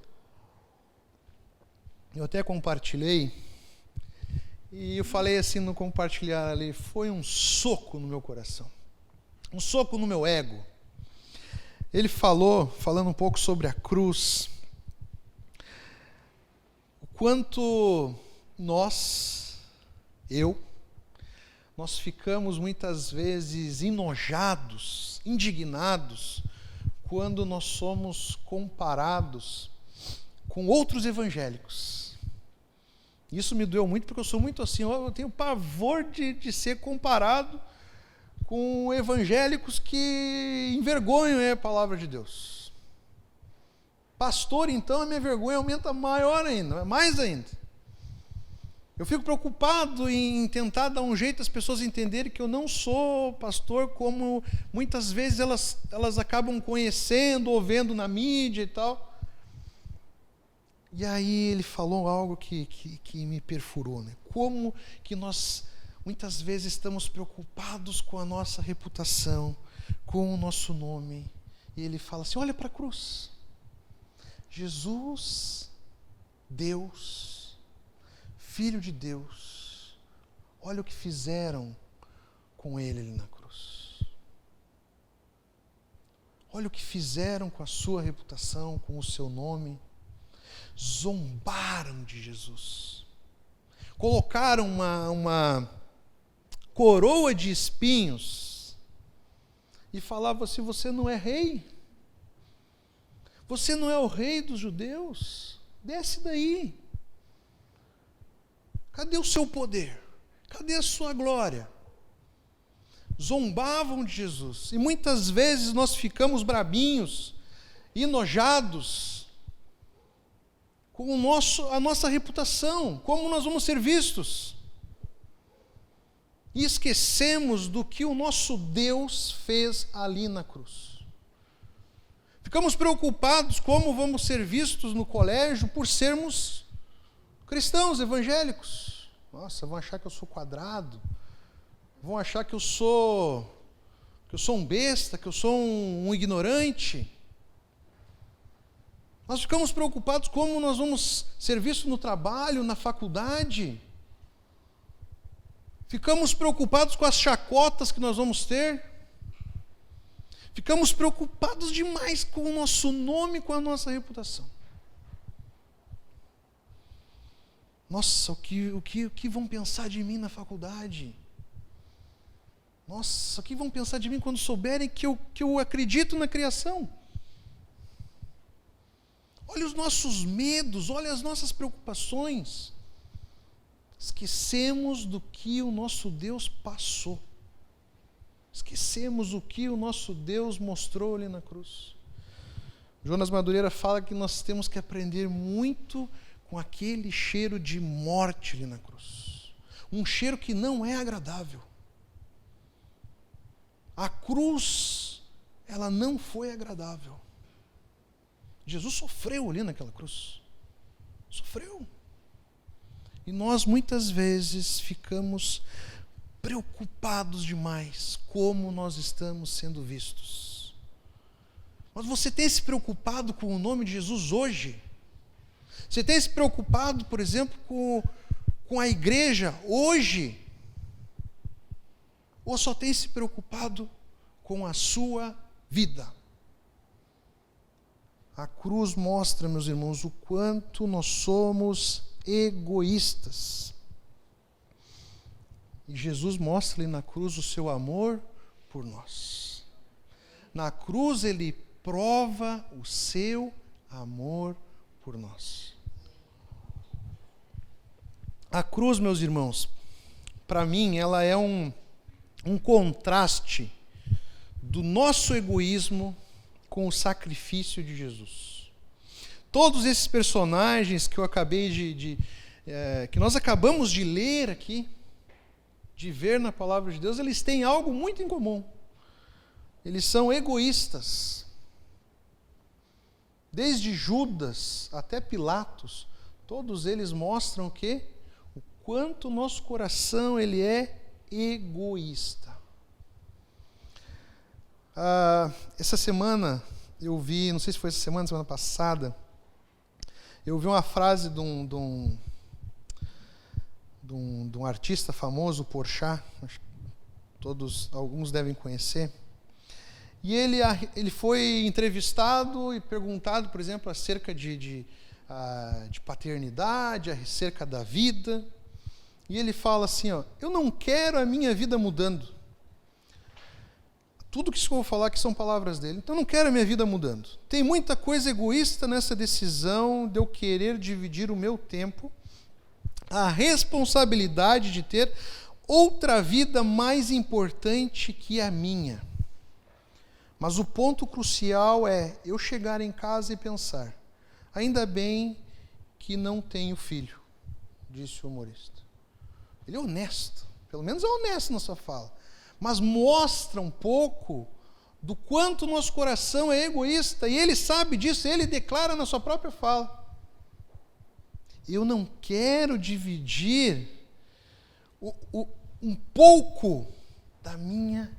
Eu até compartilhei. E eu falei assim no compartilhar ali, foi um soco no meu coração, um soco no meu ego. Ele falando um pouco sobre a cruz, o quanto nós ficamos muitas vezes enojados, indignados, quando nós somos comparados com outros evangélicos. Isso me doeu muito, porque eu sou muito assim, eu tenho pavor de ser comparado com evangélicos que envergonham a palavra de Deus. Pastor, então, a minha vergonha aumenta mais ainda. Eu fico preocupado em tentar dar um jeito às pessoas entenderem que eu não sou pastor como muitas vezes elas acabam conhecendo ou vendo na mídia e tal. E aí ele falou algo que me perfurou, né? Como que nós muitas vezes estamos preocupados com a nossa reputação, com o nosso nome. E ele fala assim, olha para a cruz. Jesus, Deus, Filho de Deus, olha o que fizeram com ele ali na cruz. Olha o que fizeram com a sua reputação, com o seu nome. Zombaram de Jesus. Colocaram uma coroa de espinhos e falavam assim, você não é rei? Você não é o rei dos judeus? Desce daí. Cadê o seu poder? Cadê a sua glória? Zombavam de Jesus. E muitas vezes nós ficamos brabinhos, enojados com a nossa reputação, como nós vamos ser vistos. E esquecemos do que o nosso Deus fez ali na cruz. Ficamos preocupados como vamos ser vistos no colégio por sermos cristãos evangélicos. Nossa, vão achar que eu sou quadrado, vão achar que eu sou um besta, que eu sou um ignorante. Nós ficamos preocupados como nós vamos ser vistos no trabalho, na faculdade. Ficamos preocupados com as chacotas que nós vamos ter. Ficamos preocupados demais com o nosso nome, com a nossa reputação. Nossa, o que vão pensar de mim na faculdade? Nossa, o que vão pensar de mim quando souberem que eu acredito na criação? Olha os nossos medos, olha as nossas preocupações. Esquecemos do que o nosso Deus passou. Esquecemos o que o nosso Deus mostrou ali na cruz. Jonas Madureira fala que nós temos que aprender muito com aquele cheiro de morte ali na cruz. Um cheiro que não é agradável. A cruz, ela não foi agradável. Jesus sofreu ali naquela cruz. Sofreu. E nós muitas vezes ficamos preocupados demais como nós estamos sendo vistos. Mas você tem se preocupado com o nome de Jesus hoje? Você tem se preocupado, por exemplo, com a igreja hoje? Ou só tem se preocupado com a sua vida? A cruz mostra, meus irmãos, o quanto nós somos egoístas. E Jesus mostra ali na cruz o seu amor por nós. Na cruz ele prova o seu amor por nós. A cruz, meus irmãos, para mim ela é um contraste do nosso egoísmo com o sacrifício de Jesus. Todos esses personagens que eu acabei que nós acabamos de ler aqui, de ver na palavra de Deus, eles têm algo muito em comum. Eles são egoístas. Desde Judas até Pilatos, todos eles mostram o quanto o nosso coração ele é egoísta. Essa semana eu vi, não sei se foi essa semana passada, eu vi uma frase de um artista famoso, Porchat, alguns devem conhecer. E ele foi entrevistado e perguntado, por exemplo, acerca de paternidade, acerca da vida. E ele fala assim, eu não quero a minha vida mudando. Tudo que eu vou falar aqui são palavras dele. Então eu não quero a minha vida mudando. Tem muita coisa egoísta nessa decisão de eu querer dividir o meu tempo, a responsabilidade de ter outra vida mais importante que a minha. Mas o ponto crucial é eu chegar em casa e pensar, ainda bem que não tenho filho, disse o humorista. Ele é honesto, pelo menos é honesto na sua fala, mas mostra um pouco do quanto o nosso coração é egoísta, e ele sabe disso, ele declara na sua própria fala. Eu não quero dividir um pouco da minha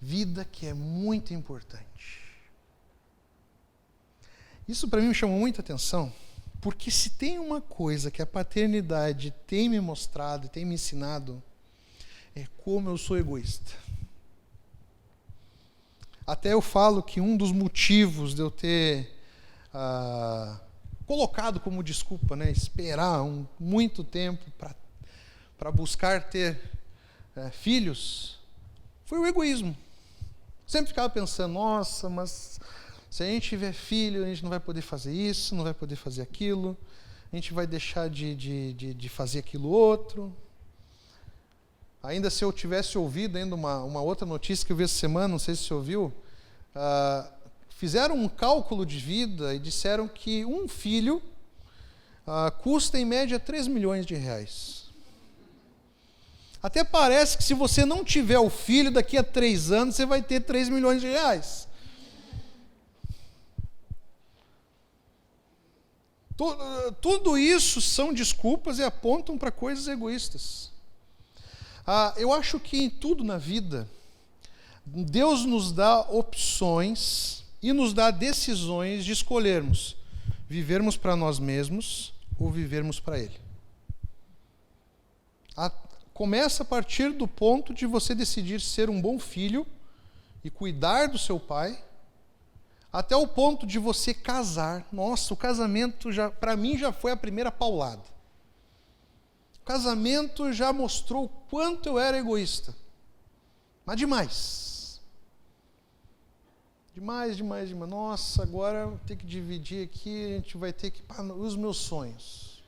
vida que é muito importante. Isso para mim me chamou muita atenção, porque se tem uma coisa que a paternidade tem me mostrado, tem me ensinado, é como eu sou egoísta. Até eu falo que um dos motivos de eu ter colocado como desculpa, esperar muito tempo para buscar ter filhos, foi o egoísmo. Sempre ficava pensando, nossa, mas se a gente tiver filho, a gente não vai poder fazer isso, não vai poder fazer aquilo, a gente vai deixar de fazer aquilo outro. Ainda se eu tivesse ouvido ainda uma outra notícia que eu vi essa semana, não sei se você ouviu, fizeram um cálculo de vida e disseram que um filho custa em média 3 milhões de reais. Até parece que se você não tiver o filho, daqui a 3 anos você vai ter 3 milhões de reais. Tudo isso são desculpas e apontam para coisas egoístas. Eu acho que em tudo na vida, Deus nos dá opções e nos dá decisões de escolhermos vivermos para nós mesmos ou vivermos para Ele. Começa a partir do ponto de você decidir ser um bom filho e cuidar do seu pai, até o ponto de você casar. Nossa, o casamento, para mim, já foi a primeira paulada. O casamento já mostrou o quanto eu era egoísta. Mas demais. Demais. Nossa, agora eu vou ter que dividir aqui, a gente vai ter que... os meus sonhos.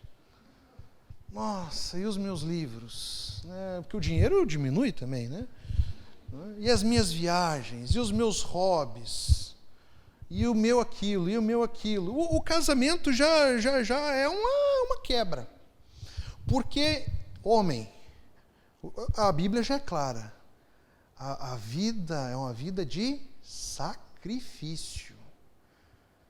Nossa, e os meus livros? Porque o dinheiro diminui também, né? E as minhas viagens, e os meus hobbies, e o meu aquilo, e o meu aquilo. O casamento já é uma quebra. Porque, homem, a Bíblia já é clara, a vida é uma vida de sacrifício.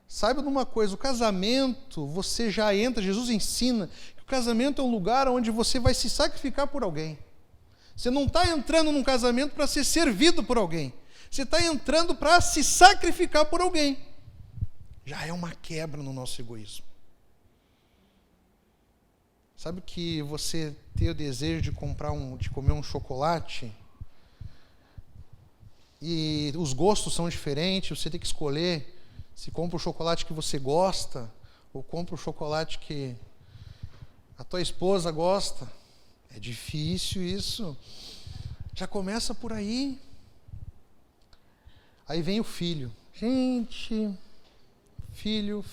Saiba de uma coisa, o casamento, você já entra, Jesus ensina que o casamento é um lugar onde você vai se sacrificar por alguém. Você não está entrando num casamento para ser servido por alguém. Você está entrando para se sacrificar por alguém. Já é uma quebra no nosso egoísmo. Sabe que você ter o desejo de comer um chocolate e os gostos são diferentes, você tem que escolher se compra o chocolate que você gosta ou compra o chocolate que a tua esposa gosta. É difícil isso. Já começa por aí. Aí vem o filho. Gente, filho.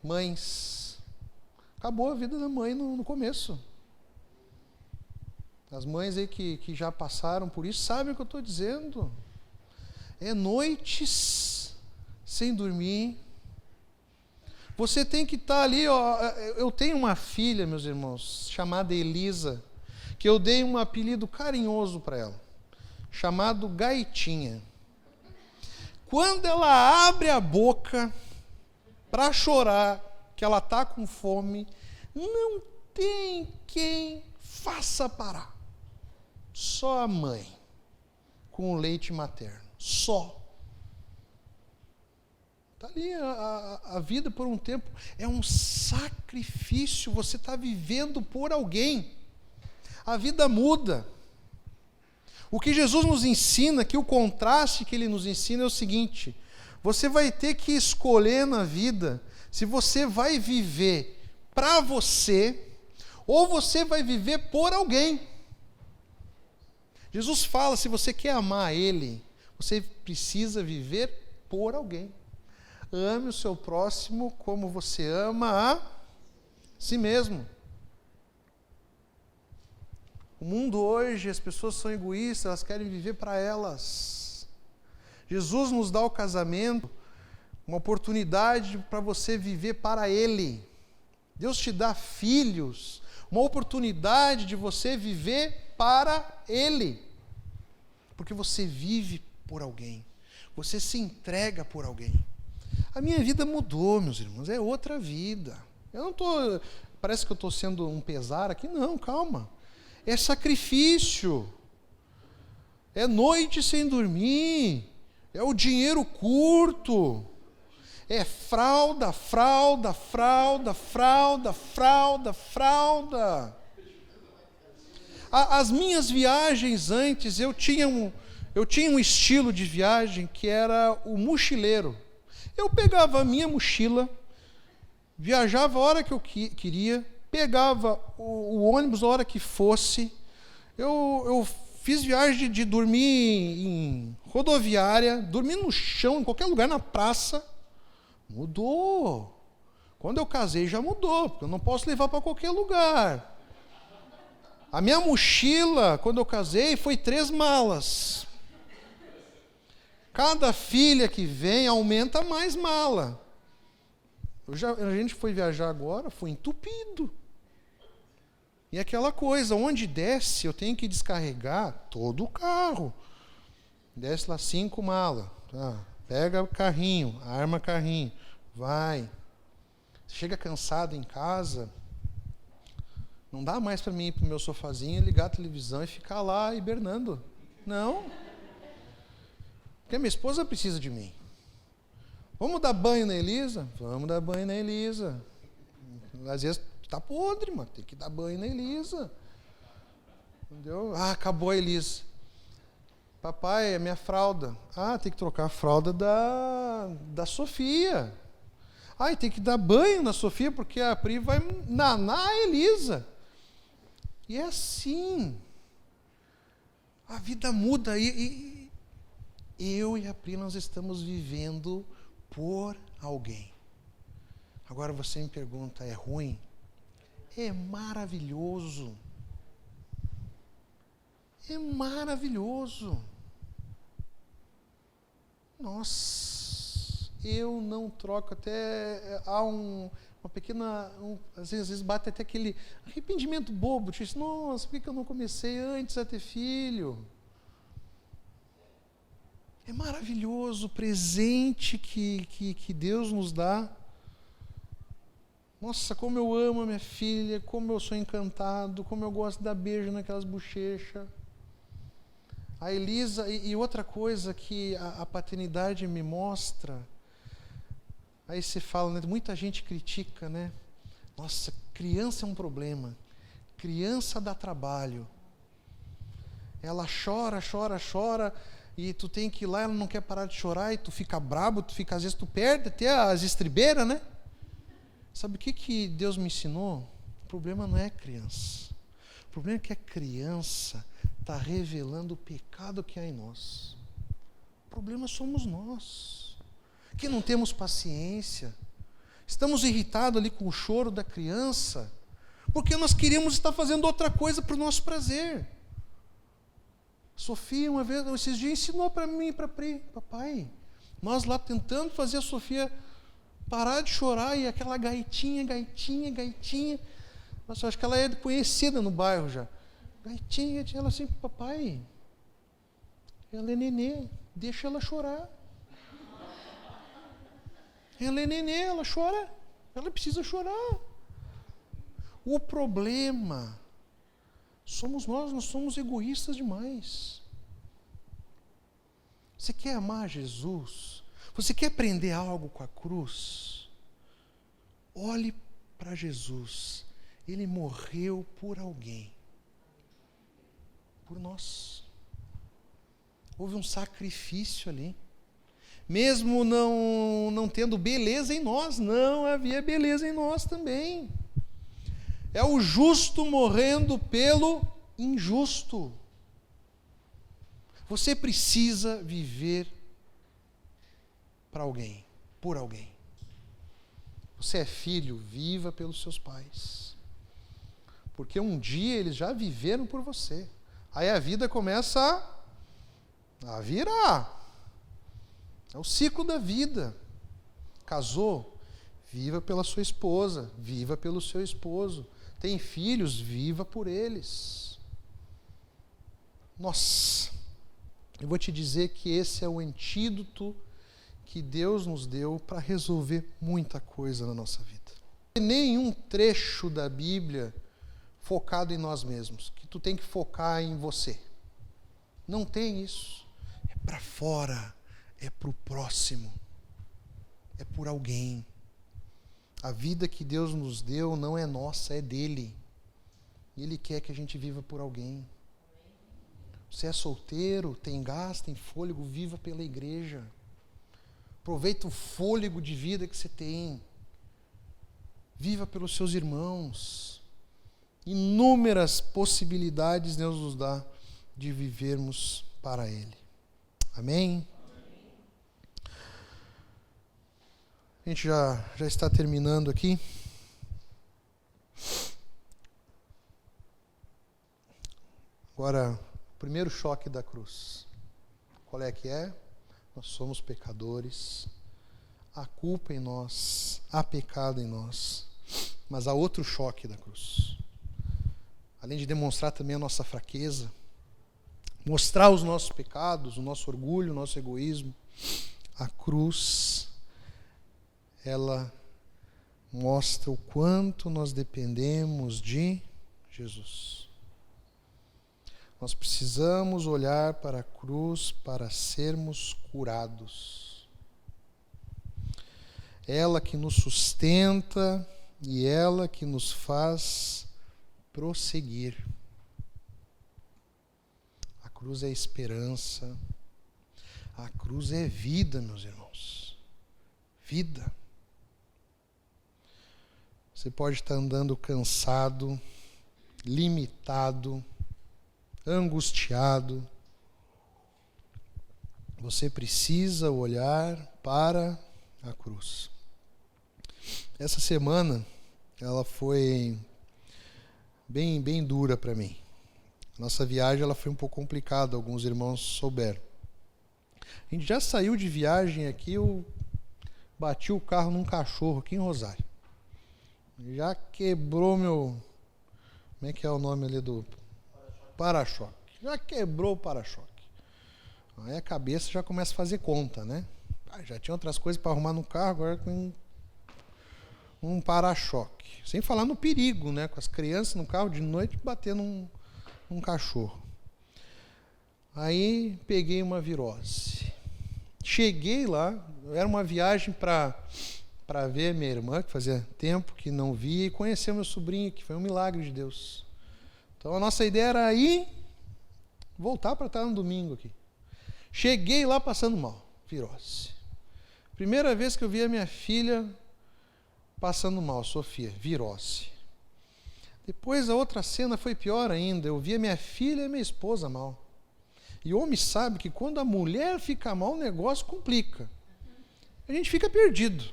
Mães. Acabou a vida da mãe no começo. As mães aí que já passaram por isso sabem o que eu estou dizendo. É noites sem dormir. Você tem que estar ali, eu tenho uma filha, meus irmãos, chamada Elisa, que eu dei um apelido carinhoso para ela, chamado Gaitinha. Quando ela abre a boca para chorar, que ela está com fome, não tem quem faça parar. Só a mãe, com o leite materno. Só. Está ali a vida por um tempo. É um sacrifício, você está vivendo por alguém. A vida muda. O que Jesus nos ensina, que o contraste que Ele nos ensina é o seguinte: você vai ter que escolher na vida se você vai viver para você ou você vai viver por alguém. Jesus fala, se você quer amar Ele, você precisa viver por alguém. Ame o seu próximo como você ama a si mesmo. O mundo hoje, as pessoas são egoístas, elas querem viver para elas. Jesus nos dá o casamento, uma oportunidade para você viver para Ele. Deus te dá filhos, uma oportunidade de você viver para Ele. Porque você vive por alguém, você se entrega por alguém. A minha vida mudou, meus irmãos, é outra vida. Eu não estou, parece que eu estou sendo um pesar aqui, não, calma. É sacrifício, é noite sem dormir, é o dinheiro curto, é fralda. As minhas viagens antes, eu tinha um estilo de viagem que era o mochileiro. Eu pegava a minha mochila, viajava a hora que eu queria, pegava o ônibus a hora que fosse. Eu fiz viagem de dormir em rodoviária, dormir no chão, em qualquer lugar, na praça. Mudou. Quando eu casei já mudou, porque eu não posso levar para qualquer lugar. A minha mochila, quando eu casei, foi 3 malas. Cada filha que vem aumenta mais mala. A gente foi viajar agora, foi entupido. E aquela coisa, onde desce, eu tenho que descarregar todo o carro. Desce lá 5 malas. Tá? Pega o carrinho, arma carrinho, vai. Chega cansado em casa, não dá mais para mim ir para o meu sofazinho, ligar a televisão e ficar lá hibernando. Não. Porque minha esposa precisa de mim. Vamos dar banho na Elisa? Vamos dar banho na Elisa. Às vezes está podre, mas tem que dar banho na Elisa. Entendeu? Ah, acabou a Elisa. Papai, é minha fralda. Ah, tem que trocar a fralda da Sofia. Ah, e tem que dar banho na Sofia, porque a Pri vai nanar a Elisa. E é assim. A vida muda. E eu e a Pri, nós estamos vivendo por alguém. Agora você me pergunta, é ruim? É maravilhoso. É maravilhoso. Nossa, eu não troco, até há uma pequena, às vezes bate até aquele arrependimento bobo, diz, nossa, por que eu não comecei antes a ter filho? É maravilhoso o presente que Deus nos dá. Nossa, como eu amo a minha filha, como eu sou encantado, como eu gosto de dar beijo naquelas bochechas. A Elisa, e outra coisa que a paternidade me mostra, aí você fala, né, muita gente critica, né? Nossa, criança é um problema. Criança dá trabalho. Ela chora, chora, chora, e tu tem que ir lá, ela não quer parar de chorar, e tu fica brabo, às vezes tu perde até as estribeiras, né? Sabe o que Deus me ensinou? O problema não é a criança. O problema é que a criança está revelando o pecado que há em nós. O problema somos nós, que não temos paciência. Estamos irritados ali com o choro da criança, porque nós queríamos estar fazendo outra coisa para o nosso prazer. Sofia, uma vez, esses dias, ensinou para mim e para Pri, papai, nós lá tentando fazer a Sofia parar de chorar, e aquela gaitinha. Nossa, eu acho que ela é conhecida no bairro já. Gaitinha, ela assim, papai, ela é nenê, deixa ela chorar. Ela é nenê, ela chora, ela precisa chorar. O problema somos nós somos egoístas demais. Você quer amar Jesus? Você quer aprender algo com a cruz? Olhe para Jesus. Ele morreu por alguém. Por nós. Houve um sacrifício ali. Mesmo não tendo beleza em nós, não havia beleza em nós também. É o justo morrendo pelo injusto. Você precisa viver para alguém, por alguém. Você é filho, viva pelos seus pais. Porque um dia eles já viveram por você. Aí a vida começa a virar. É o ciclo da vida. Casou, viva pela sua esposa, viva pelo seu esposo. Tem filhos, viva por eles. Nossa, eu vou te dizer que esse é o antídoto que Deus nos deu para resolver muita coisa na nossa vida. Não tem nenhum trecho da Bíblia focado em nós mesmos, que tu tem que focar em você. Não tem isso. É para fora, é para o próximo, é por alguém. A vida que Deus nos deu não é nossa, é dele. E Ele quer que a gente viva por alguém. Você é solteiro, tem gás, tem fôlego, viva pela igreja. Aproveita o fôlego de vida que você tem. Viva pelos seus irmãos. Inúmeras possibilidades Deus nos dá de vivermos para Ele. Amém? gente já está terminando aqui. Agora, o primeiro choque da cruz. Qual é que é? Nós somos pecadores. Há culpa em nós, há pecado em nós. Mas há outro choque da cruz. Além de demonstrar também a nossa fraqueza, mostrar os nossos pecados, o nosso orgulho, o nosso egoísmo, a cruz, ela mostra o quanto nós dependemos de Jesus. Nós precisamos olhar para a cruz para sermos curados. Ela que nos sustenta e ela que nos faz prosseguir. A cruz é esperança. A cruz é vida, meus irmãos. Vida. Você pode estar andando cansado, limitado, angustiado. Você precisa olhar para a cruz. Essa semana, ela foi bem dura para mim. Nossa viagem ela foi um pouco complicada, alguns irmãos souberam. A gente já saiu de viagem aqui, eu bati o carro num cachorro aqui em Rosário. Já quebrou meu... Como é que é o nome ali do... Para-choque. Já quebrou o para-choque. Aí a cabeça já começa a fazer conta, né? Já tinha outras coisas para arrumar no carro, agora com um para-choque. Sem falar no perigo, né? Com as crianças no carro de noite batendo um cachorro. Aí peguei uma virose. Cheguei lá, era uma viagem para ver minha irmã, que fazia tempo que não via, e conhecer meu sobrinho, que foi um milagre de Deus. Então a nossa ideia era ir, voltar para estar no domingo aqui. Cheguei lá passando mal, virose. Primeira vez que eu vi a minha filha passando mal, Sofia, virose. Depois a outra cena foi pior ainda, eu vi a minha filha e a minha esposa mal. E o homem sabe que quando a mulher fica mal, o negócio complica. A gente fica perdido.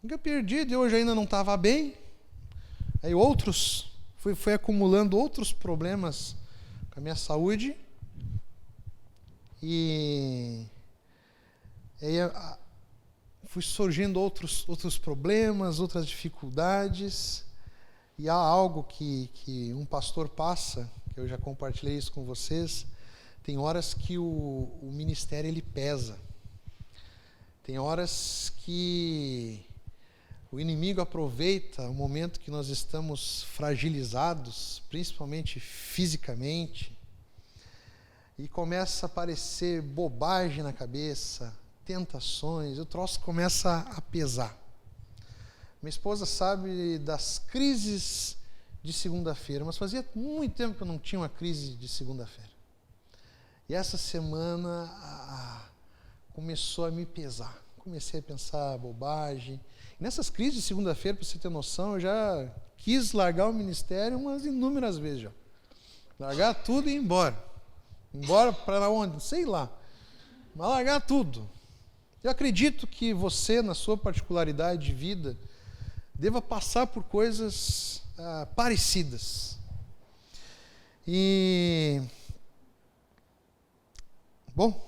Fica perdido, e hoje ainda não estava bem. Aí foi acumulando outros problemas com a minha saúde. E aí fui surgindo outros problemas, outras dificuldades. E há algo que um pastor passa, que eu já compartilhei isso com vocês. Tem horas que o ministério ele pesa. Tem horas que o inimigo aproveita o momento que nós estamos fragilizados, principalmente fisicamente, e começa a aparecer bobagem na cabeça, tentações, o troço começa a pesar. Minha esposa sabe das crises de segunda-feira, mas fazia muito tempo que eu não tinha uma crise de segunda-feira. E essa semana começou a me pesar. Comecei a pensar bobagem. E nessas crises de segunda-feira, para você ter noção, eu já quis largar o ministério umas inúmeras vezes já. Largar tudo e ir embora. Embora para onde? Sei lá. Mas largar tudo. Eu acredito que você, na sua particularidade de vida, deva passar por coisas parecidas. E... Bom,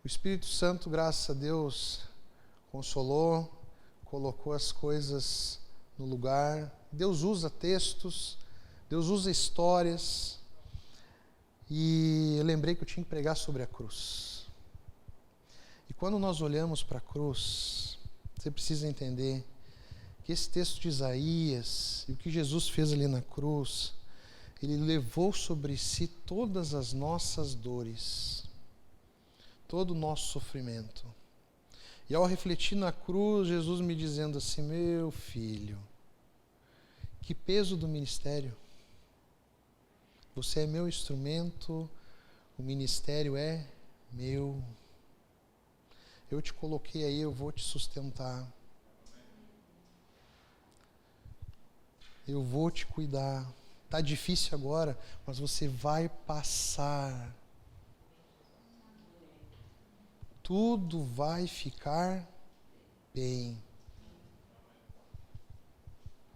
o Espírito Santo, graças a Deus, consolou, colocou as coisas no lugar. Deus usa textos, Deus usa histórias. E eu lembrei que eu tinha que pregar sobre a cruz. E quando nós olhamos para a cruz, você precisa entender que esse texto de Isaías e o que Jesus fez ali na cruz, ele levou sobre si todas as nossas dores, todo o nosso sofrimento. E ao refletir na cruz, Jesus me dizendo assim: meu filho, que peso do ministério. Você é meu instrumento, o ministério é meu. Eu te coloquei aí, eu vou te sustentar. Eu vou te cuidar. Está difícil agora, mas você vai passar. tudo vai ficar bem.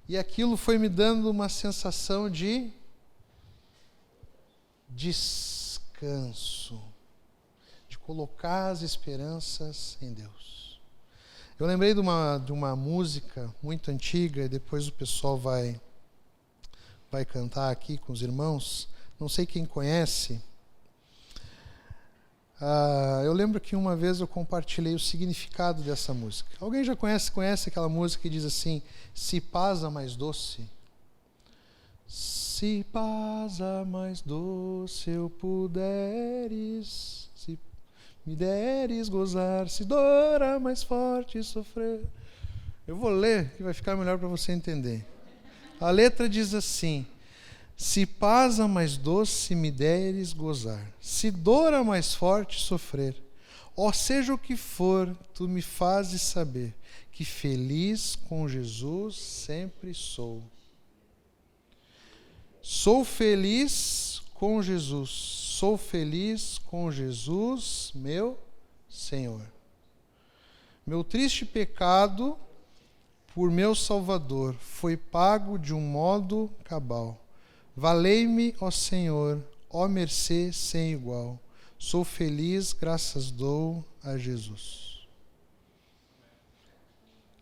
E aquilo foi me dando uma sensação de descanso, de colocar as esperanças em Deus. Eu lembrei de uma música muito antiga, e depois o pessoal vai cantar aqui com os irmãos. Não sei quem conhece. Eu lembro que uma vez eu compartilhei o significado dessa música. Alguém já conhece aquela música que diz assim: se paz a mais doce, se paz a mais doce eu puderes, se me deres gozar, se dor a mais forte sofrer. Eu vou ler que vai ficar melhor para você entender. A letra diz assim: se paz a mais doce me deres gozar, se dor a mais forte sofrer, ó seja o que for, tu me fazes saber que feliz com Jesus sempre sou. Sou feliz com Jesus, sou feliz com Jesus, meu Senhor. Meu triste pecado por meu Salvador foi pago de um modo cabal. Valei-me, ó Senhor, ó mercê sem igual. Sou feliz, graças dou a Jesus.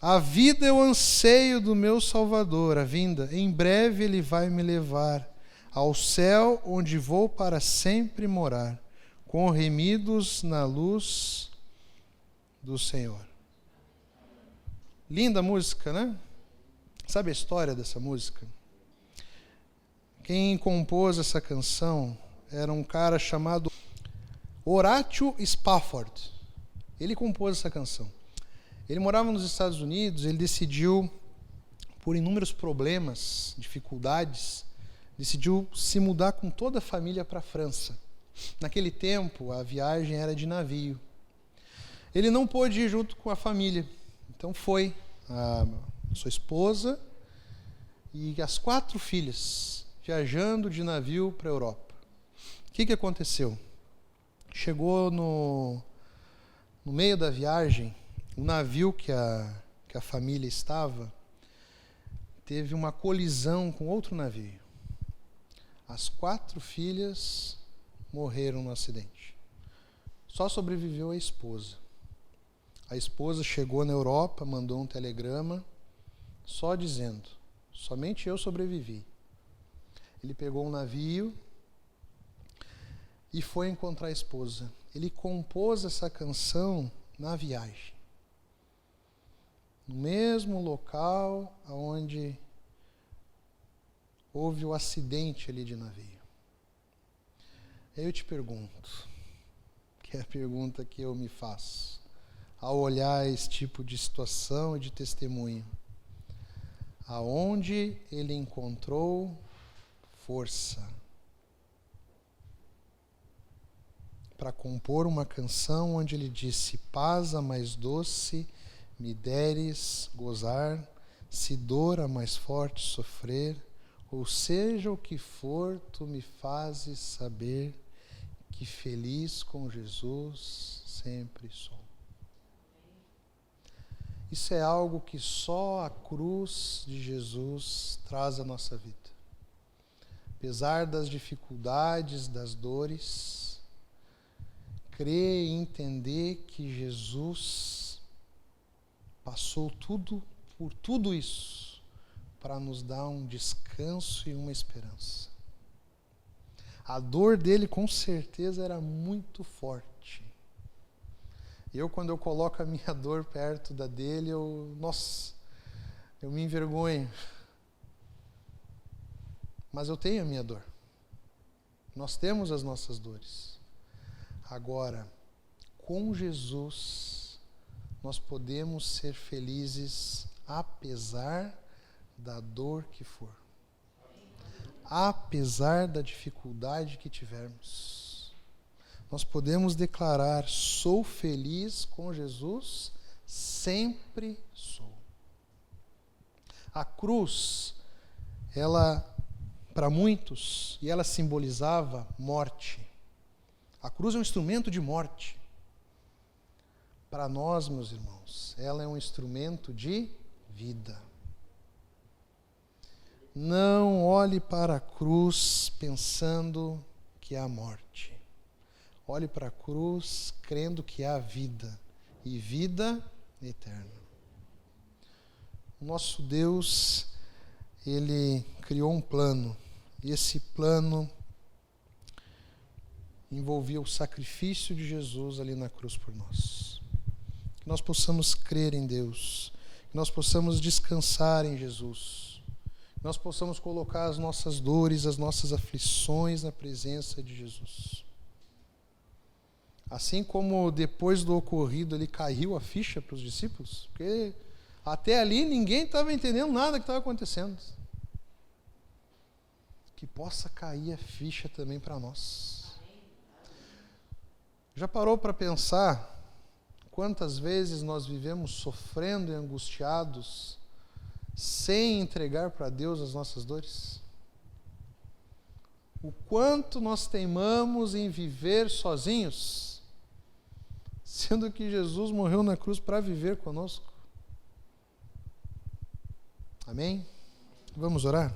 A vida é o anseio do meu Salvador, a vinda. Em breve Ele vai me levar ao céu, onde vou para sempre morar, com remidos na luz do Senhor. Linda música, né? Sabe a história dessa música? Quem compôs essa canção era um cara chamado Horatio Spafford. Ele compôs essa canção. Ele morava nos Estados Unidos, ele decidiu, por inúmeros problemas, dificuldades, decidiu se mudar com toda a família para a França. Naquele tempo, a viagem era de navio. Ele não pôde ir junto com a família, então foi a sua esposa e as 4 filhas, viajando de navio para a Europa. O que aconteceu? Chegou no meio da viagem, o navio que a família estava teve uma colisão com outro navio. As 4 filhas morreram no acidente. Só sobreviveu a esposa. A esposa chegou na Europa, mandou um telegrama, só dizendo: somente eu sobrevivi. Ele pegou um navio e foi encontrar a esposa. Ele compôs essa canção na viagem, no mesmo local onde houve o acidente ali de navio. Aí eu te pergunto, que é a pergunta que eu me faço ao olhar esse tipo de situação e de testemunho: aonde ele encontrou força para compor uma canção onde ele disse: paz a mais doce me deres gozar, se dor a mais forte sofrer, ou seja o que for, tu me fazes saber que feliz com Jesus sempre sou. Isso é algo que só a cruz de Jesus traz à nossa vida. Apesar das dificuldades, das dores, crer e entender que Jesus passou por tudo isso para nos dar um descanso e uma esperança. A dor dele com certeza era muito forte. Quando eu coloco a minha dor perto da dele, eu me envergonho. Mas eu tenho a minha dor. Nós temos as nossas dores. Agora, com Jesus, nós podemos ser felizes apesar da dor que for. Apesar da dificuldade que tivermos. Nós podemos declarar: sou feliz com Jesus, sempre sou. A cruz, ela, para muitos, e ela simbolizava morte. A cruz é um instrumento de morte. para nós, meus irmãos, ela é um instrumento de vida. Não olhe para a cruz pensando que há morte. Olhe para a cruz crendo que há vida, e vida eterna. O nosso Deus, Ele criou um plano, e esse plano envolvia o sacrifício de Jesus ali na cruz por nós. Que nós possamos crer em Deus, que nós possamos descansar em Jesus, que nós possamos colocar as nossas dores, as nossas aflições na presença de Jesus. Assim como depois do ocorrido ele caiu a ficha para os discípulos, porque até ali ninguém estava entendendo nada que estava acontecendo. Que possa cair a ficha também para nós. Já parou para pensar quantas vezes nós vivemos sofrendo e angustiados sem entregar para Deus as nossas dores? O quanto nós teimamos em viver sozinhos, sendo que Jesus morreu na cruz para viver conosco. Amém? Vamos orar?